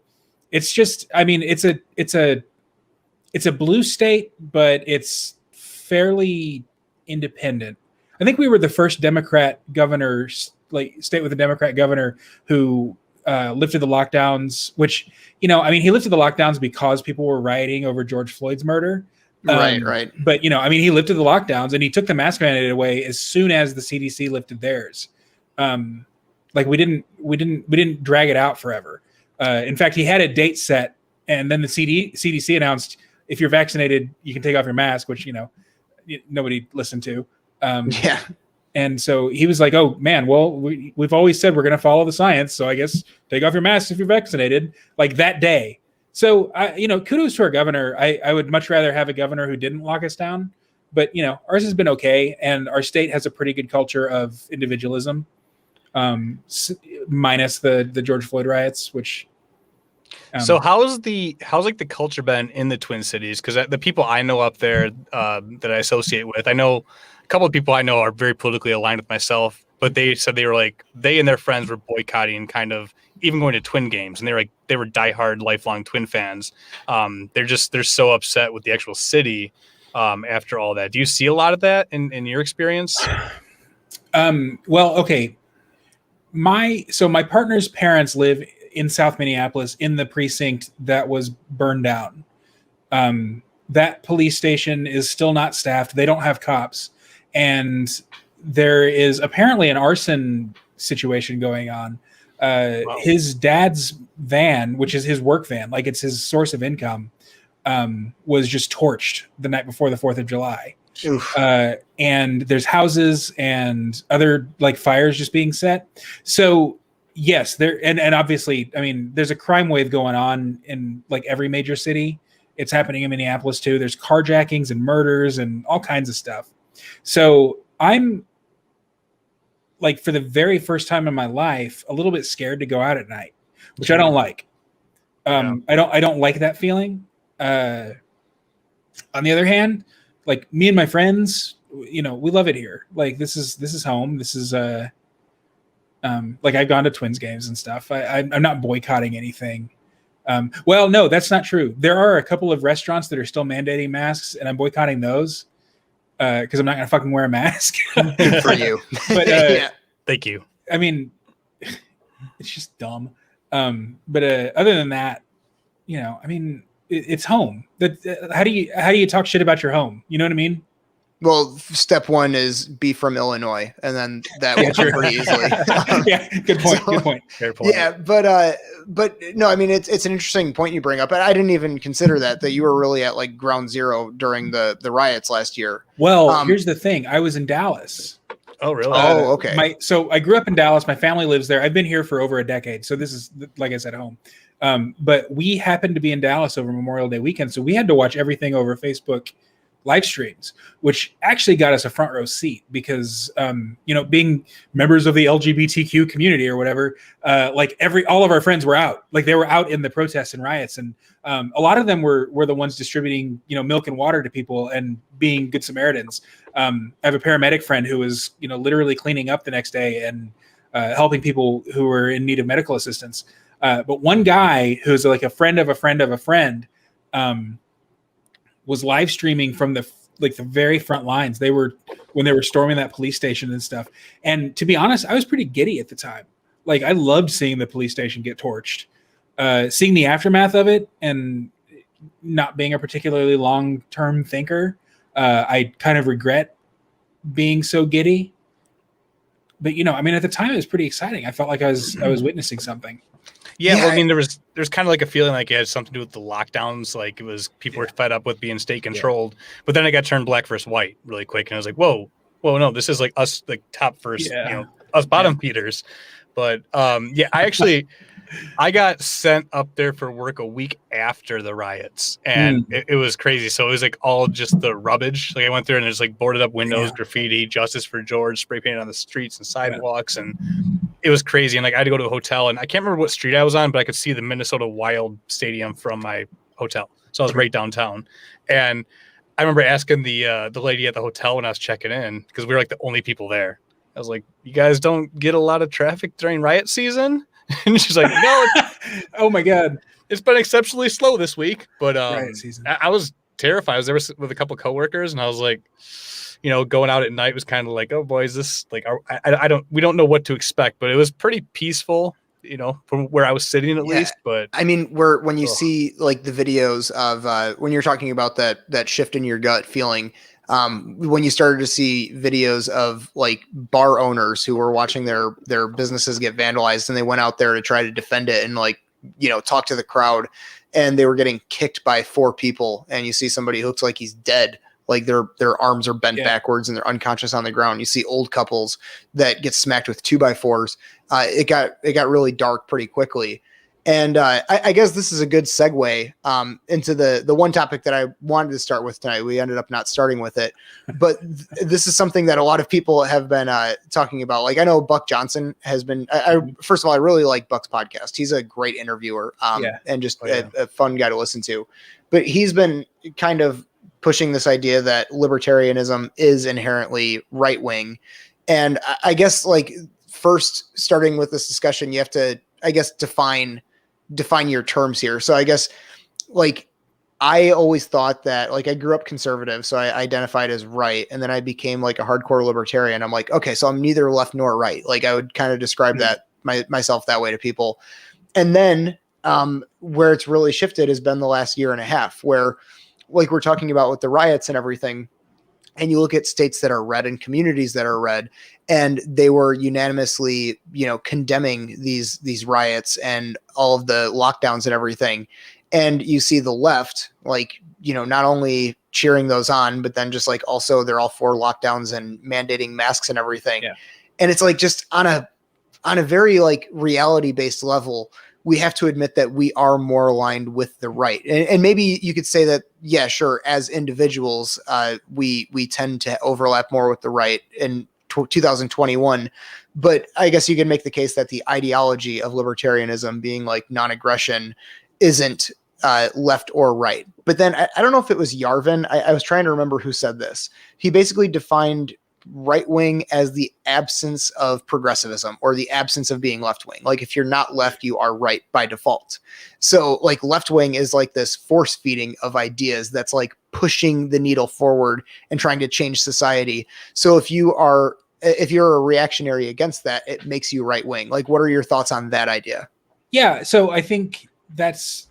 it's just, I mean, it's a blue state, but it's fairly independent. I think we were the first Democrat governor, like state with a Democrat governor who lifted the lockdowns, which, he lifted the lockdowns because people were rioting over George Floyd's murder. Right. But, he lifted the lockdowns and he took the mask mandate away as soon as the CDC lifted theirs. Like we didn't drag it out forever. In fact, he had a date set, and then the CDC announced, if you're vaccinated, you can take off your mask, which, nobody listened to. And so he was like, oh man, well, we've always said we're going to follow the science. So I guess take off your mask if you're vaccinated, like that day. So kudos to our governor. I would much rather have a governor who didn't lock us down, but ours has been okay. And our state has a pretty good culture of individualism. Minus the George Floyd riots, which. So how's the culture been in the Twin Cities? Because the people I know up there that I associate with, I know a couple of people I know are very politically aligned with myself, but they said they were like, they and their friends were boycotting, kind of even going to Twin games, and they were diehard lifelong Twin fans. They're so upset with the actual city after all that. Do you see a lot of that in your experience? Well, okay. My partner's parents live in South Minneapolis in the precinct that was burned down. That police station is still not staffed. They don't have cops. And there is apparently an arson situation going on. Wow. His dad's van, which is his work van, like it's his source of income, was just torched the night before the 4th of July. And there's houses and other like fires just being set. So Yes, there and obviously, I mean, there's a crime wave going on in like every major city. It's happening in Minneapolis too. There's carjackings and murders and all kinds of stuff. So I'm like, for the very first time in my life, a little bit scared to go out at night, which I don't like. I don't like that feeling. On the other hand, like me and my friends, you know, we love it here. Like this is home. This is like I've gone to Twins games and stuff. I'm not boycotting anything. Well, no, that's not true. There are a couple of restaurants that are still mandating masks, and I'm boycotting those because I'm not going to fucking wear a mask. Good for you. But yeah. Thank you. I mean, it's just dumb. But other than that, you know, I mean, it's home. How do you talk shit about your home? You know what I mean? Well, step one is be from Illinois, and then that will come pretty easily. Yeah, good point. Good point. Fair point. Yeah, but no, I mean it's an interesting point you bring up. I didn't even consider that you were really at like ground zero during the riots last year. Well, here's the thing: I was in Dallas. Oh, really? Oh, okay. So I grew up in Dallas. My family lives there. I've been here for over a decade. So this is, like I said, home. But we happened to be in Dallas over Memorial Day weekend, so we had to watch everything over Facebook live streams, which actually got us a front row seat because, you know, being members of the LGBTQ community or whatever, like all of our friends were out, like they were out in the protests and riots. And a lot of them were the ones distributing, you know, milk and water to people and being good Samaritans. I have a paramedic friend who was, you know, literally cleaning up the next day and helping people who were in need of medical assistance. But one guy who's like a friend of a friend of a friend, was live streaming from the very front lines. When they were storming that police station and stuff. And to be honest, I was pretty giddy at the time. Like I loved seeing the police station get torched, seeing the aftermath of it, and not being a particularly long-term thinker. I kind of regret being so giddy, but you know, I mean, at the time it was pretty exciting. I felt like I was witnessing something. Yeah, well, I mean, there's kind of like a feeling like it had something to do with the lockdowns. Like it was people were fed up with being state controlled, but then it got turned black versus white really quick, and I was like, whoa, no, this is like us, like top first, you know, us bottom feeders. But I got sent up there for work a week after the riots, and it was crazy. So it was like all just the rubbish. Like I went there and there's like boarded up windows, graffiti, Justice for George, spray painted on the streets and sidewalks, and it was crazy. And like I had to go to a hotel, and I can't remember what street I was on, but I could see the Minnesota Wild Stadium from my hotel. So I was right downtown, and I remember asking the lady at the hotel when I was checking in, because we were like the only people there. I was like, "You guys don't get a lot of traffic during riot season?" And she's like, "No." Oh my God, it's been exceptionally slow this week. But riot season. I was terrified. I was there with a couple of coworkers, and I was like, you know, going out at night was kind of like, oh boy, is this like, we don't know what to expect, but it was pretty peaceful, you know, from where I was sitting at least. But I mean, when you see like the videos of when you're talking about that shift in your gut feeling, when you started to see videos of like bar owners who were watching their businesses get vandalized, and they went out there to try to defend it and like, you know, talk to the crowd, and they were getting kicked by 4 people, and you see somebody who looks like he's dead. Like their arms are bent backwards and they're unconscious on the ground. You see old couples that get smacked with 2x4s. It got really dark pretty quickly. And I guess this is a good segue into the one topic that I wanted to start with tonight. We ended up not starting with it, but this is something that a lot of people have been talking about. Like I know Buck Johnson has been. First of all, I really like Buck's podcast. He's a great interviewer and just a fun guy to listen to. But he's been kind of pushing this idea that libertarianism is inherently right wing, and I guess like first starting with this discussion, you have to, I guess, define your terms here. So I guess like I always thought that like I grew up conservative, so I identified as right, and then I became like a hardcore libertarian. I'm like, okay, so I'm neither left nor right. Like I would kind of describe that myself that way to people. And then where it's really shifted has been the last year and a half, where like we're talking about with the riots and everything, and you look at states that are red and communities that are red, and they were unanimously, you know, condemning these riots and all of the lockdowns and everything. And you see the left, like, you know, not only cheering those on, but then just like also they're all for lockdowns and mandating masks and everything. Yeah. And it's like just on on a very like reality based level, we have to admit that we are more aligned with the right. And maybe you could say that, yeah, sure, as individuals, we tend to overlap more with the right in 2021. But I guess you can make the case that the ideology of libertarianism being like non-aggression isn't left or right. But then I don't know if it was Yarvin. I was trying to remember who said this. He basically defined right wing as the absence of progressivism or the absence of being left wing. Like if you're not left, you are right by default. So like left wing is like this force feeding of ideas that's like pushing the needle forward and trying to change society. So if you're a reactionary against that, it makes you right wing. Like what are your thoughts on that idea? Yeah, so I think that's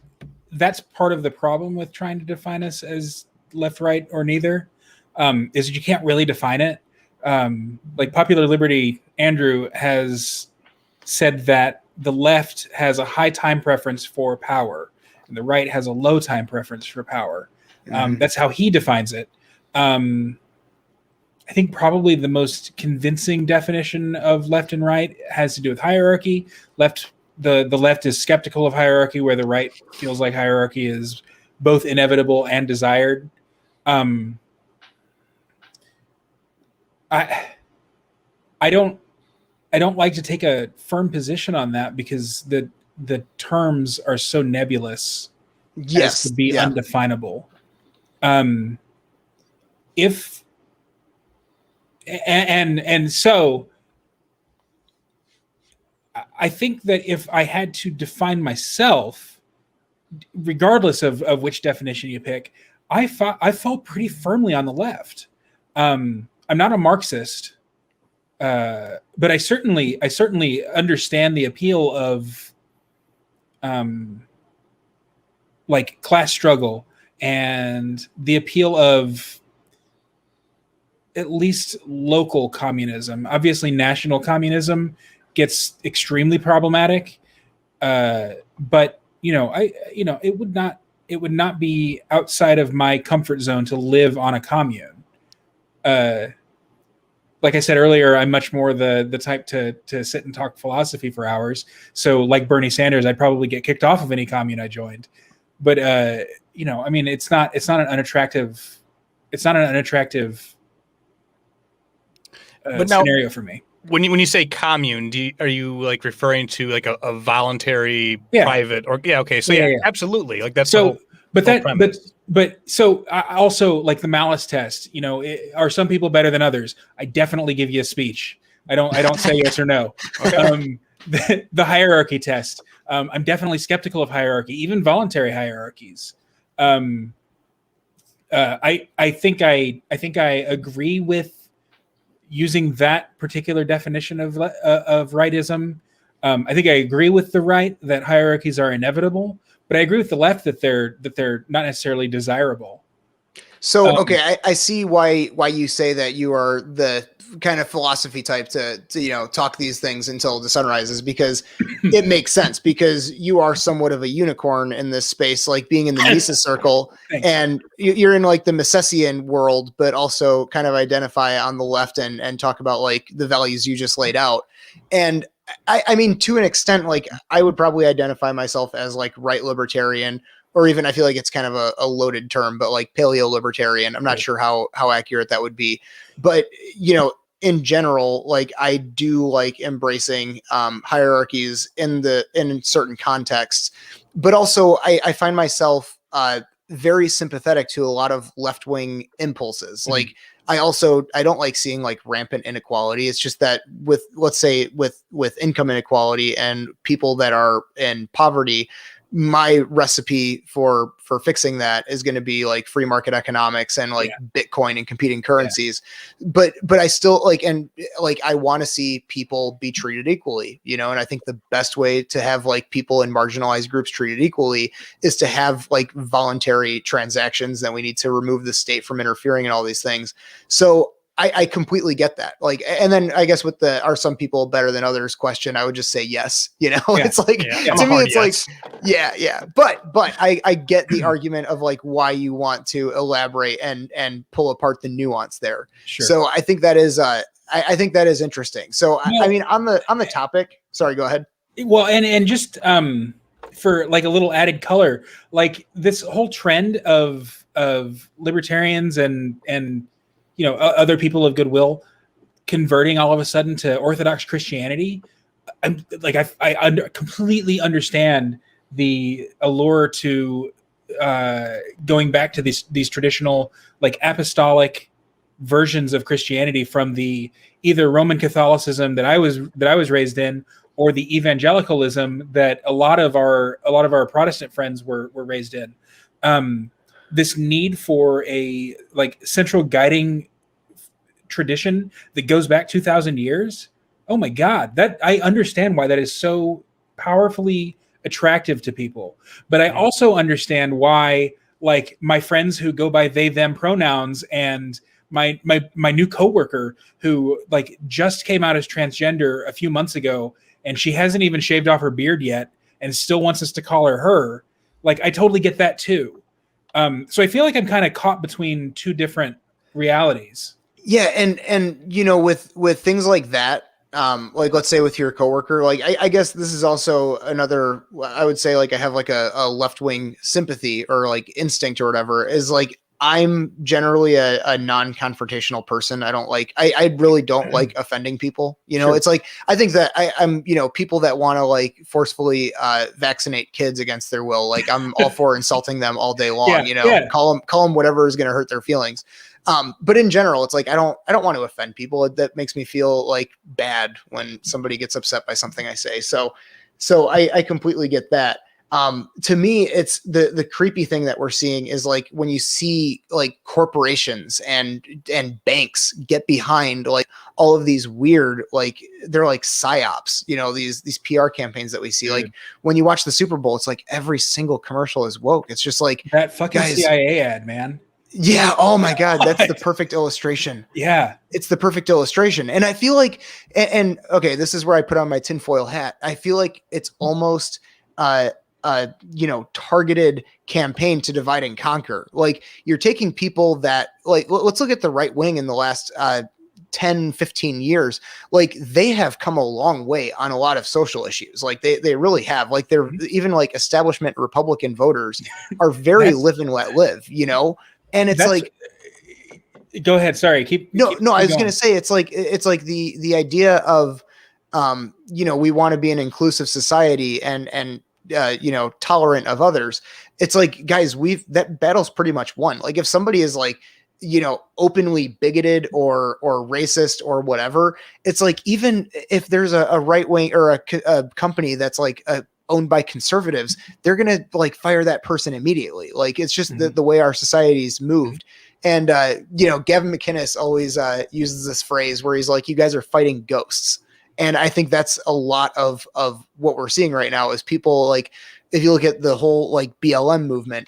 part of the problem with trying to define us as left, right, or neither, is you can't really define it. Like Popular Liberty, Andrew has said that the left has a high time preference for power and the right has a low time preference for power. That's how he defines it. I think probably the most convincing definition of left and right has to do with hierarchy. The left is skeptical of hierarchy, where the right feels like hierarchy is both inevitable and desired. I don't like to take a firm position on that because the terms are so nebulous as to be undefinable. So I think that if I had to define myself, regardless of which definition you pick, I fall pretty firmly on the left. I'm not a Marxist, but I certainly understand the appeal of like class struggle and the appeal of at least local communism. Obviously, national communism gets extremely problematic, but it would not be outside of my comfort zone to live on a commune. Like I said earlier, I'm much more the type to sit and talk philosophy for hours. So like Bernie Sanders, I'd probably get kicked off of any commune I joined. But it's not an unattractive scenario for me. When you say commune, are you like referring to like a voluntary private or okay? So yeah, absolutely. Like that's so. But so I also like the malice test. Are some people better than others? I definitely give you a speech. I don't say yes or no. Okay. The hierarchy test. I'm definitely skeptical of hierarchy, even voluntary hierarchies. I think I agree with using that particular definition of rightism. I think I agree with the right that hierarchies are inevitable, but I agree with the left that they're not necessarily desirable. So, okay, I see why you say that you are the kind of philosophy type to talk these things until the sun rises, because it makes sense, because you are somewhat of a unicorn in this space, like being in the Mises circle. Thanks. And you're in like the Misesian world, but also kind of identify on the left and talk about like the values you just laid out. And I mean, to an extent, like I would probably identify myself as like right libertarian, or even I feel like it's kind of a loaded term, but like paleo libertarian. I'm not sure how accurate that would be, but in general, like I do like embracing hierarchies in certain contexts, but also I find myself very sympathetic to a lot of left-wing impulses. Mm-hmm. Like I don't like seeing like rampant inequality. It's just that with, let's say with income inequality and people that are in poverty, my recipe for fixing that is going to be like free market economics and like Bitcoin and competing currencies. Yeah. But I still I want to see people be treated equally, and I think the best way to have like people in marginalized groups treated equally is to have like voluntary transactions. That we need to remove the state from interfering in all these things. So I completely get that. Like, and then I guess with the are some people better than others question, I would just say yes. It's like to me, it's yes. Like But I get the argument of like why you want to elaborate and pull apart the nuance there. Sure. So I think that is I think that is interesting. So I mean, on the topic, sorry, go ahead. Well, and just for like a little added color, like this whole trend of libertarians and other people of goodwill converting all of a sudden to Orthodox Christianity. I'm like I completely understand the allure to going back to these traditional like apostolic versions of Christianity from the either Roman Catholicism that I was raised in, or the evangelicalism that a lot of our Protestant friends were raised in. This need for a like central guiding tradition that goes back 2,000 years. Oh my God, that I understand why that is so powerfully attractive to people. But I also understand why, like, my friends who go by they them pronouns and my new coworker who like just came out as transgender a few months ago and she hasn't even shaved off her beard yet and still wants us to call her. Like, I totally get that too. So I feel like I'm kind of caught between two different realities. Yeah, and with things like that, like let's say with your coworker, like I guess this is also another, I would say, like I have like a left-wing sympathy or like instinct or whatever, is like I'm generally a non-confrontational person. I really don't like offending people. Sure. It's like, I think that I'm people that want to like forcefully vaccinate kids against their will. Like I'm all for insulting them all day long, call them whatever is going to hurt their feelings. But in general, it's like, I don't want to offend people. That makes me feel like bad when somebody gets upset by something I say. So I completely get that. To me, it's the creepy thing that we're seeing is like when you see like corporations and banks get behind like all of these weird, like they're like psyops, these PR campaigns that we see. Like when you watch the Super Bowl, it's like every single commercial is woke. It's just like that fucking CIA ad, man. Yeah. Oh my God. That's the perfect illustration. Yeah. It's the perfect illustration. And I feel like, and okay, this is where I put on my tinfoil hat. I feel like it's almost, targeted campaign to divide and conquer. Like you're taking people that like, let's look at the right wing in the last 10, 15 years. Like they have come a long way on a lot of social issues. Like they really have. Like they're even like establishment Republican voters are very live and let live, And it's like, go ahead. Sorry. No, I was going to say, it's like the idea of, we want to be an inclusive society and tolerant of others. It's like, guys, that battle's pretty much won. Like if somebody is like, openly bigoted or racist or whatever, it's like, even if there's a right wing or a company that's like owned by conservatives, they're going to like fire that person immediately. Like it's just the way our society's moved. And, Gavin McInnes always uses this phrase where he's like, you guys are fighting ghosts. And I think that's a lot of what we're seeing right now is people like, if you look at the whole like BLM movement,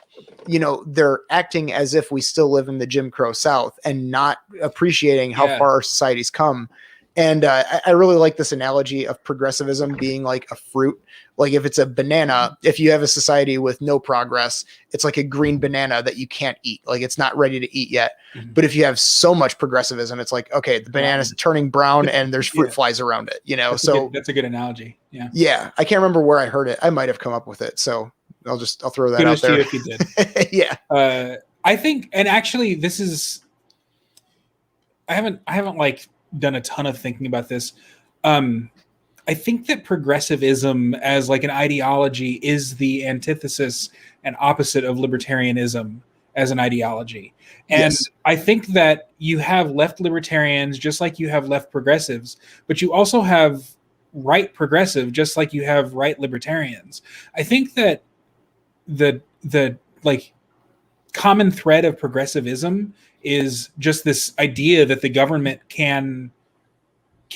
they're acting as if we still live in the Jim Crow South and not appreciating how far our society's come. And I really like this analogy of progressivism being like a fruit. Like if it's a banana, if you have a society with no progress, it's like a green banana that you can't eat. Like it's not ready to eat yet. Mm-hmm. But if you have so much progressivism, it's like, okay, the banana's turning brown and there's fruit flies around it, That's a good analogy. Yeah. Yeah. I can't remember where I heard it. I might've come up with it. So I'll throw that out there. If you did. Yeah. I think, and actually this is, I haven't like done a ton of thinking about this. I think that progressivism as like an ideology is the antithesis and opposite of libertarianism as an ideology. And I think that you have left libertarians just like you have left progressives, but you also have right progressive just like you have right libertarians. I think that the like common thread of progressivism is just this idea that the government can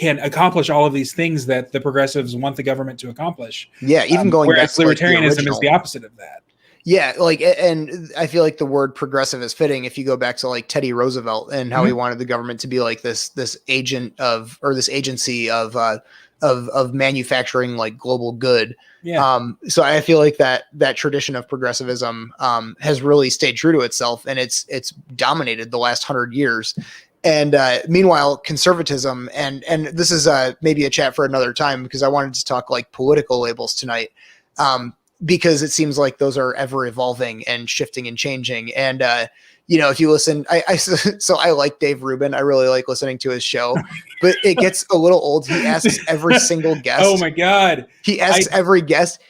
accomplish all of these things that the progressives want the government to accomplish. Yeah, even going whereas back to libertarianism is the opposite of that. Yeah, like, and I feel like the word progressive is fitting if you go back to like Teddy Roosevelt and how he wanted the government to be like this agent of, or this agency of manufacturing like global good. Yeah. So I feel like that tradition of progressivism has really stayed true to itself, and it's dominated the last 100 years. And meanwhile, conservatism, and this is maybe a chat for another time, because I wanted to talk like political labels tonight, because it seems like those are ever evolving and shifting and changing. And if you listen, so I like Dave Rubin. I really like listening to his show, but it gets a little old. He asks every single guest. Oh my God. He asks every guest,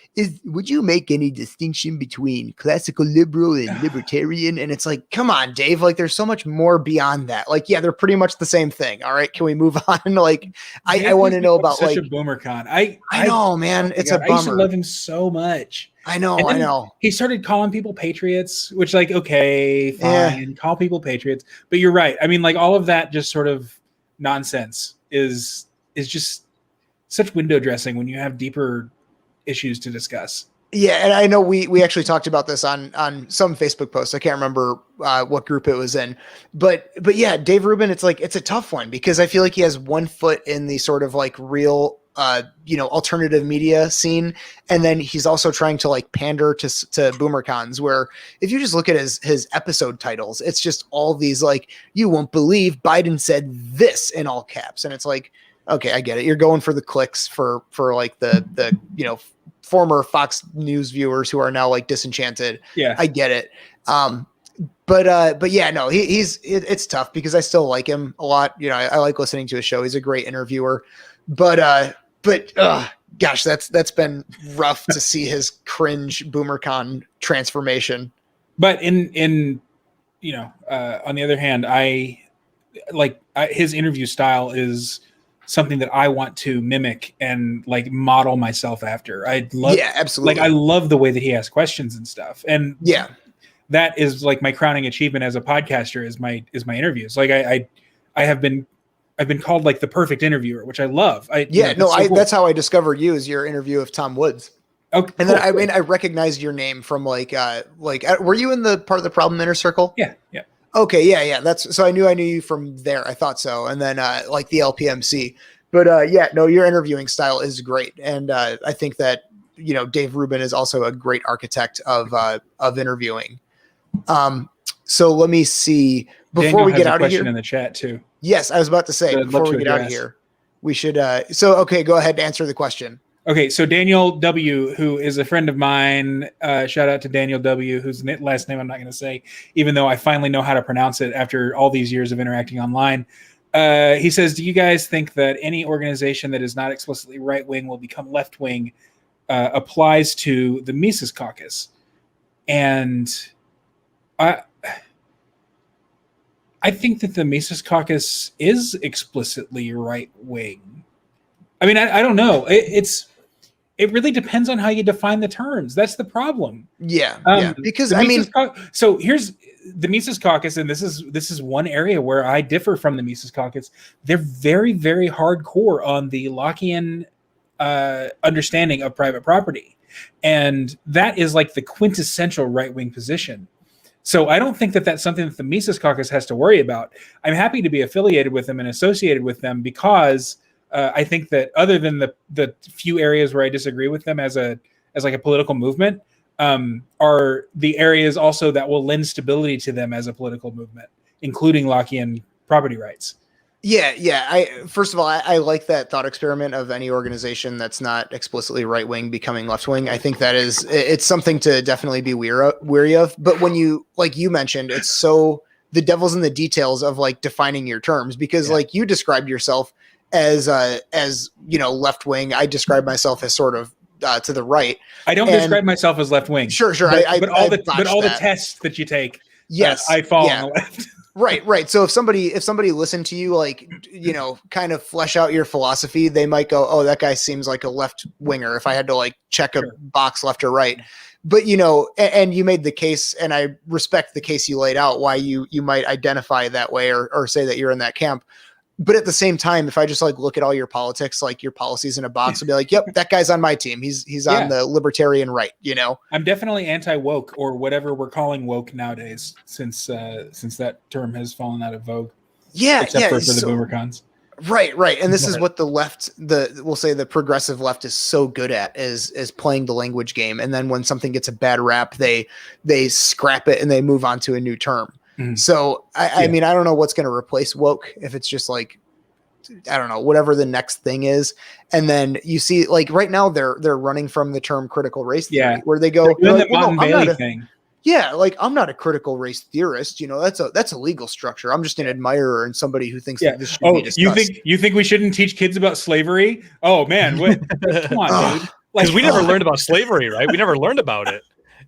would you make any distinction between classical liberal and libertarian? And it's like, come on, Dave. Like, there's so much more beyond that. Like, yeah, they're pretty much the same thing. All right, can we move on? Like, I want to know about such like a boomer con. I know, man. It's a bummer. I used to love him so much. I know. He started calling people patriots, which, like, okay, fine, call people patriots. But you're right. I mean, like, all of that just sort of nonsense is just such window dressing when you have deeper issues to discuss. Yeah, and I know we actually talked about this on some Facebook posts. I can't remember what group it was in, but yeah, Dave Rubin. It's like, it's a tough one, because I feel like he has one foot in the sort of like real alternative media scene, and then he's also trying to like pander to boomer cons, where if you just look at his episode titles, it's just all these like, you won't believe Biden said this in all caps, and it's like, okay, I get it. You're going for the clicks for like the former Fox News viewers who are now like disenchanted. Yeah, I get it. But yeah, no, it's tough, because I still like him a lot. I like listening to his show. He's a great interviewer, but gosh, that's been rough to see his cringe BoomerCon transformation. But on the other hand, his interview style is something that I want to mimic and like model myself after. Absolutely. Like, I love the way that he asks questions and stuff. And yeah, that is like my crowning achievement as a podcaster is my interviews. Like I've been called like the perfect interviewer, which I love. Cool. That's how I discovered you, is your interview of Tom Woods. Okay. And then I recognized your name from like were you in the part of the Problem Inner Circle? Yeah. Okay, yeah. That's so I knew you from there. I thought so. And then like the LPMC. But your interviewing style is great. And I think that Dave Rubin is also a great architect of interviewing. So let me see before we get out of here. In the chat too. Yes, I was about to say, before we get out of here, we should okay, go ahead and answer the question. Okay, so Daniel W., who is a friend of mine, shout out to Daniel W., whose last name I'm not going to say, even though I finally know how to pronounce it after all these years of interacting online. He says, do you guys think that any organization that is not explicitly right-wing will become left-wing applies to the Mises Caucus? And I think that the Mises Caucus is explicitly right-wing. I mean, I don't know. It really depends on how you define the terms. That's the problem. Yeah. Because so here's the Mises Caucus, and this is one area where I differ from the Mises Caucus. They're very, very hardcore on the Lockean understanding of private property, and that is like the quintessential right-wing position. So I don't think that that's something that the Mises Caucus has to worry about. I'm happy to be affiliated with them and associated with them, because I think that other than the few areas where I disagree with them as like a political movement, are the areas also that will lend stability to them as a political movement, including Lockean property rights. Yeah. First of all, I like that thought experiment of any organization that's not explicitly right wing becoming left wing. I think that it's something to definitely be wary of. But when you, like you mentioned, it's so the devil's in the details of like defining your terms, because like you described yourself as left wing. I describe myself as sort of to the right. I don't describe myself as left wing. Sure. But all the tests that you take, yes, I fall on the left. Right. So if somebody listened to you, like, kind of flesh out your philosophy, they might go, oh, that guy seems like a left winger, if I had to like check a box left or right. But, and you made the case, and I respect the case you laid out, why you might identify that way or say that you're in that camp. But at the same time, if I just like look at all your politics, like your policies in a box, I'll be like, yep, that guy's on my team. He's on the libertarian right, I'm definitely anti-woke, or whatever we're calling woke nowadays, since that term has fallen out of vogue. Yeah. Except for the boomer cons. Right. And this is what the left, we'll say the progressive left is so good at is playing the language game. And then when something gets a bad rap, they scrap it and they move on to a new term. So I mean, I don't know what's going to replace woke, if it's just like, I don't know, whatever the next thing is. And then you see, like, right now they're running from the term critical race theory, where they go, they're like, the Mountain Bailey thing. Yeah, like, I'm not a critical race theorist. You know, that's a legal structure. I'm just an admirer and somebody who thinks that this should be discussed. You think we shouldn't teach kids about slavery? Oh man, what? Come on, dude. Because we never learned about slavery, right? We never learned about it.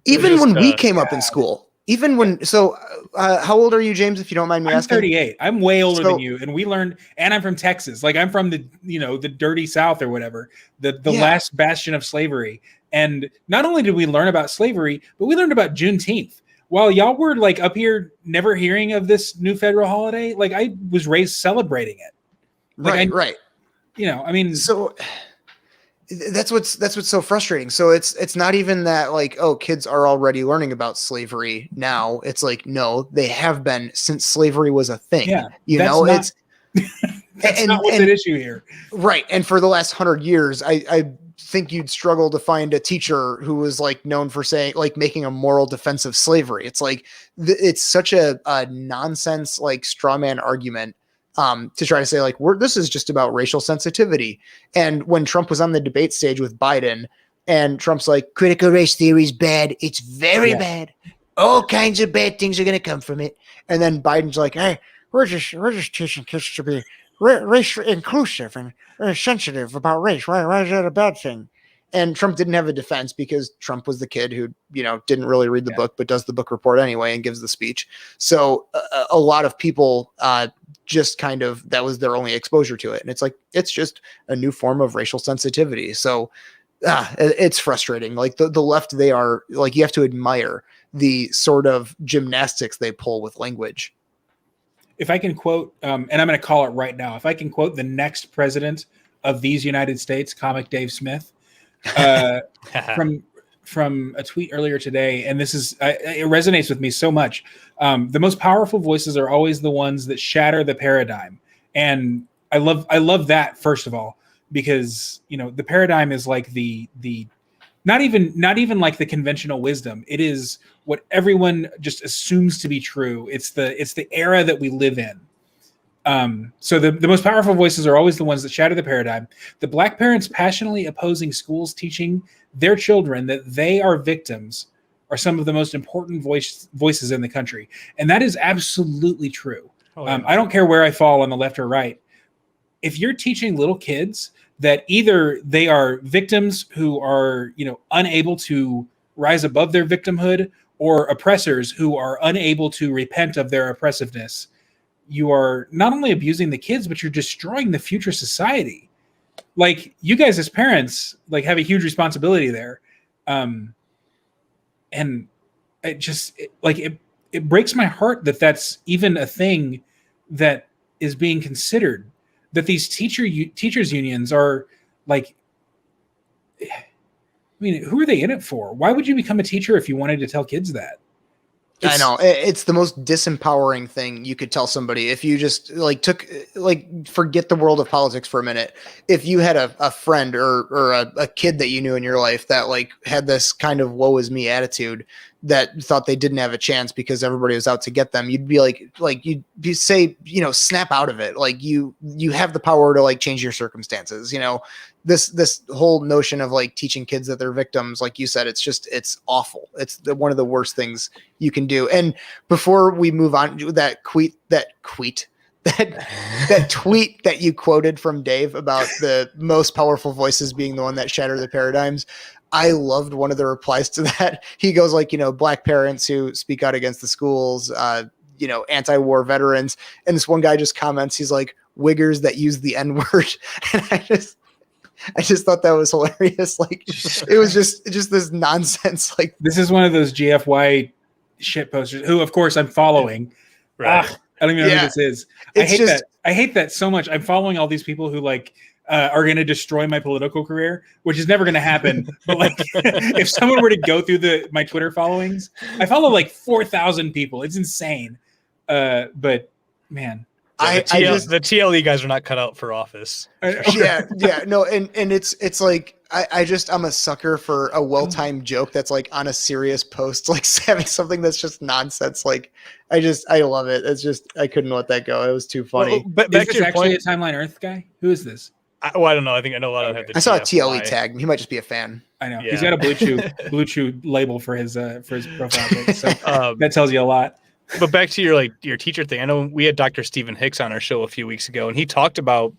Even when we came up in school. Even when, so how old are you, James, if you don't mind me asking? I'm 38. I'm way older than you. And we learned, and I'm from Texas. Like, I'm from the, the dirty South or whatever, the last bastion of slavery. And not only did we learn about slavery, but we learned about Juneteenth. While y'all were like up here never hearing of this new federal holiday, like, I was raised celebrating it. Like, right. I mean, so that's what's so frustrating. So it's not even that, like, oh, kids are already learning about slavery now. It's like, no, they have been since slavery was a thing. Yeah, it's that's not what's at issue here. Right. And for the last 100 years, I think you'd struggle to find a teacher who was like known for saying, like, making a moral defense of slavery. It's like, it's such a nonsense, like, straw man argument to try to say, like, this is just about racial sensitivity. And when Trump was on the debate stage with Biden, and Trump's like, critical race theory is bad. It's very bad. All kinds of bad things are going to come from it. And then Biden's like, hey, we're just teaching kids to be race inclusive and sensitive about race. Why is that a bad thing? And Trump didn't have a defense because Trump was the kid who, didn't really read the book, but does the book report anyway and gives the speech. So a lot of people just kind of, that was their only exposure to it. And it's like, it's just a new form of racial sensitivity. So it's frustrating. Like the left, they are like, you have to admire the sort of gymnastics they pull with language. If I can quote, and I'm going to call it right now, if I can quote the next president of these United States, comic Dave Smith, from a tweet earlier today, and this is it resonates with me so much. The most powerful voices are always the ones that shatter the paradigm, and I love that, first of all, because the paradigm is like the not even like the conventional wisdom. It is what everyone just assumes to be true. It's the era that we live in. So the most powerful voices are always the ones that shatter the paradigm. The Black parents passionately opposing schools teaching their children that they are victims are some of the most important voices in the country. And that is absolutely true. Oh, yeah. I don't care where I fall on the left or right. If you're teaching little kids that either they are victims who are, unable to rise above their victimhood, or oppressors who are unable to repent of their oppressiveness, you are not only abusing the kids, but you're destroying the future society. Like, you guys as parents, like, have a huge responsibility there. And it just it breaks my heart that that's even a thing that is being considered, that these teachers unions are like, I mean, who are they in it for? Why would you become a teacher if you wanted to tell kids that? I know it's the most disempowering thing you could tell somebody. If you just forget the world of politics for a minute. If you had a friend or a kid that you knew in your life that like had this kind of woe is me attitude, that thought they didn't have a chance because everybody was out to get them, you'd be like you'd say, snap out of it. Like you have the power to like change your circumstances. This whole notion of like teaching kids that they're victims, like you said, it's awful. It's one of the worst things you can do. And before we move on, that tweet that you quoted from Dave about the most powerful voices being the one that shatter the paradigms, I loved one of the replies to that. He goes like, Black parents who speak out against the schools, anti-war veterans. And this one guy just comments, he's like, wiggers that use the N-word. And I just thought that was hilarious. Like, it was just this nonsense. Like, this is one of those GFY shit posters who, of course, I'm following. Right. I don't even know who this is. I hate that so much. I'm following all these people who like are going to destroy my political career, which is never going to happen. But like, if someone were to go through my Twitter followings, I follow like 4,000 people. It's insane. But man. The TLE guys are not cut out for office. No, and it's like I'm a sucker for a well-timed joke that's like on a serious post, like having something that's just nonsense. Like I love it. It's just, I couldn't let that go. It was too funny. Well, but back to your actually point, a Timeline Earth guy? Who is this? I don't know. I think I know a lot of the I saw a TLE tag. He might just be a fan. I know. Yeah. He's got a Blue Chew label for his profile pic. So that tells you a lot. But back to your teacher thing. I know we had Dr. Stephen Hicks on our show a few weeks ago, and he talked about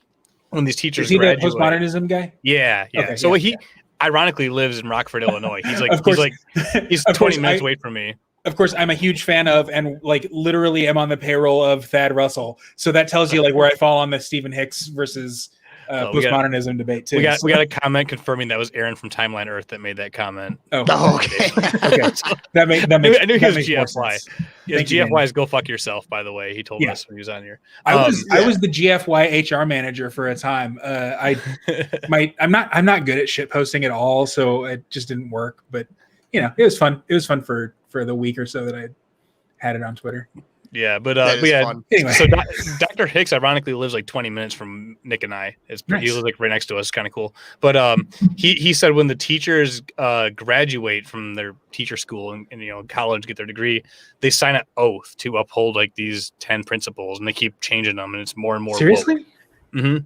when these teachers graduate. Is he the postmodernism guy? Yeah. Okay, so he ironically lives in Rockford, Illinois. He's 20 minutes away from me. Of course, I'm a huge fan of, and like literally am on the payroll of Thad Russell. So that tells you like where I fall on the Stephen Hicks versus postmodernism debate too. We got a comment confirming that was Aaron from Timeline Earth that made that comment. Oh okay. Okay. That makes I knew he was GFY. Yeah, GFY is go fuck yourself, by the way. He told us when he was on here. I was the GFY HR manager for a time. I'm not good at shit posting at all, so it just didn't work. But it was fun. It was fun for the week or so that I had it on Twitter. Yeah, but anyway. So Dr. Hicks ironically lives like 20 minutes from Nick and I. He lives like right next to us. Kind of cool. But he said when the teachers graduate from their teacher school and college, get their degree, they sign an oath to uphold like these 10 principles, and they keep changing them, and it's more and more. Seriously? Mm-hmm.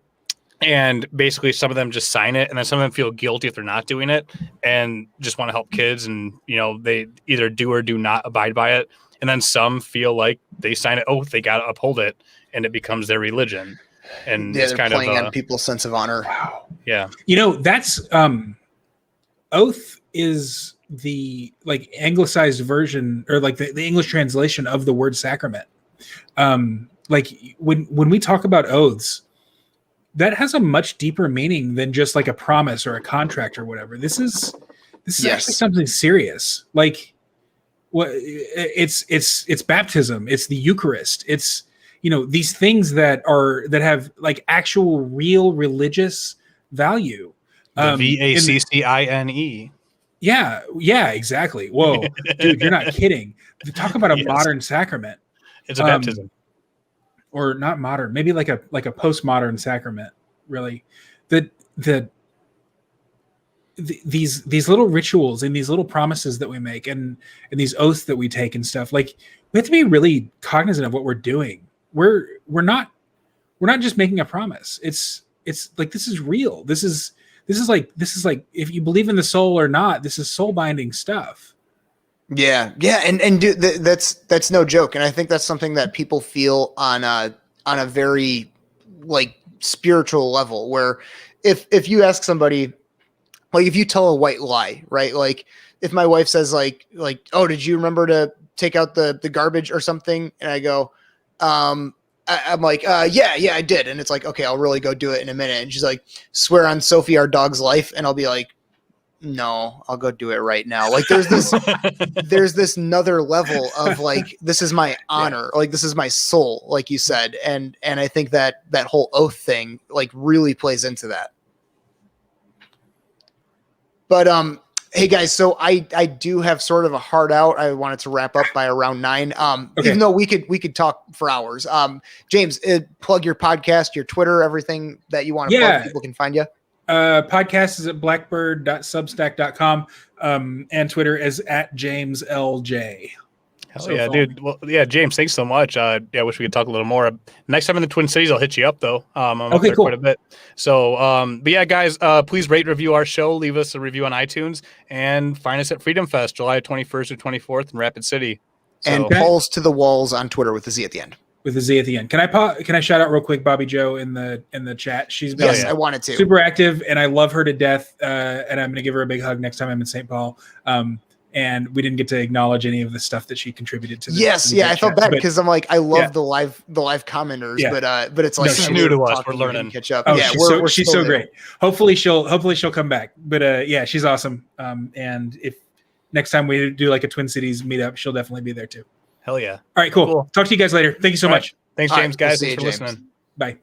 And basically, some of them just sign it, and then some of them feel guilty if they're not doing it, and just want to help kids, and they either do or do not abide by it. And then some feel like they sign an oath, they got to uphold it, and it becomes their religion. And it's they're kind playing of on people's sense of honor. Wow. Yeah. That's oath is the like anglicized version, or like the English translation of the word sacrament. Like when we talk about oaths, that has a much deeper meaning than just like a promise or a contract or whatever. This is actually something serious. Like, what it's baptism, it's the Eucharist, it's these things that have like actual real religious value. VACCINE. Yeah, exactly. Whoa, dude, you're not kidding. Talk about a modern sacrament. It's a baptism, or not modern, maybe like a postmodern sacrament. Really, these little rituals and these little promises that we make and these oaths that we take and stuff, like we have to be really cognizant of what we're doing. We're not just making a promise. It's like, this is real. This is like if you believe in the soul or not, this is soul binding stuff. Yeah. And dude, that's no joke. And I think that's something that people feel on a very like spiritual level, where if you ask somebody, like if you tell a white lie, right? Like if my wife says like, oh, did you remember to take out the garbage or something? And I go, I'm like, yeah, I did. And it's like, okay, I'll really go do it in a minute. And she's like, swear on Sophie, our dog's life. And I'll be like, no, I'll go do it right now. Like there's this another level of like, this is my honor. Like this is my soul, like you said. And I think that whole oath thing like really plays into that. But hey guys, so I do have sort of a hard out. I wanted to wrap up by around 9. Okay. Even though we could talk for hours. James, plug your podcast, your Twitter, everything that you want to plug. People can find you. Podcast is at blackbird.substack.com, and Twitter is at JamesLJ. Hell yeah, dude. Well, yeah, James, thanks so much. I wish we could talk a little more. Next time in the Twin Cities, I'll hit you up though. I'm up there quite a bit. So, but yeah, guys, please rate, review our show. Leave us a review on iTunes, and find us at Freedom Fest, July 21st or 24th in Rapid City. And Balls to the Walls on Twitter with the Z at the end. With the Z at the end. Can I shout out real quick Bobby Joe in the chat? She's been I wanted to. Super active, and I love her to death. And I'm going to give her a big hug next time I'm in St. Paul. And we didn't get to acknowledge any of the stuff that she contributed to. I felt bad because I'm like, I love the live commenters, but it's like she's new to us. We're learning. Catch up. Oh, yeah, she's so great. Hopefully she'll come back. But yeah, she's awesome. And if next time we do like a Twin Cities meetup, she'll definitely be there too. Hell yeah. All right, cool. Talk to you guys later. Thank you so much. Thanks, James, guys. Thanks for listening. Bye.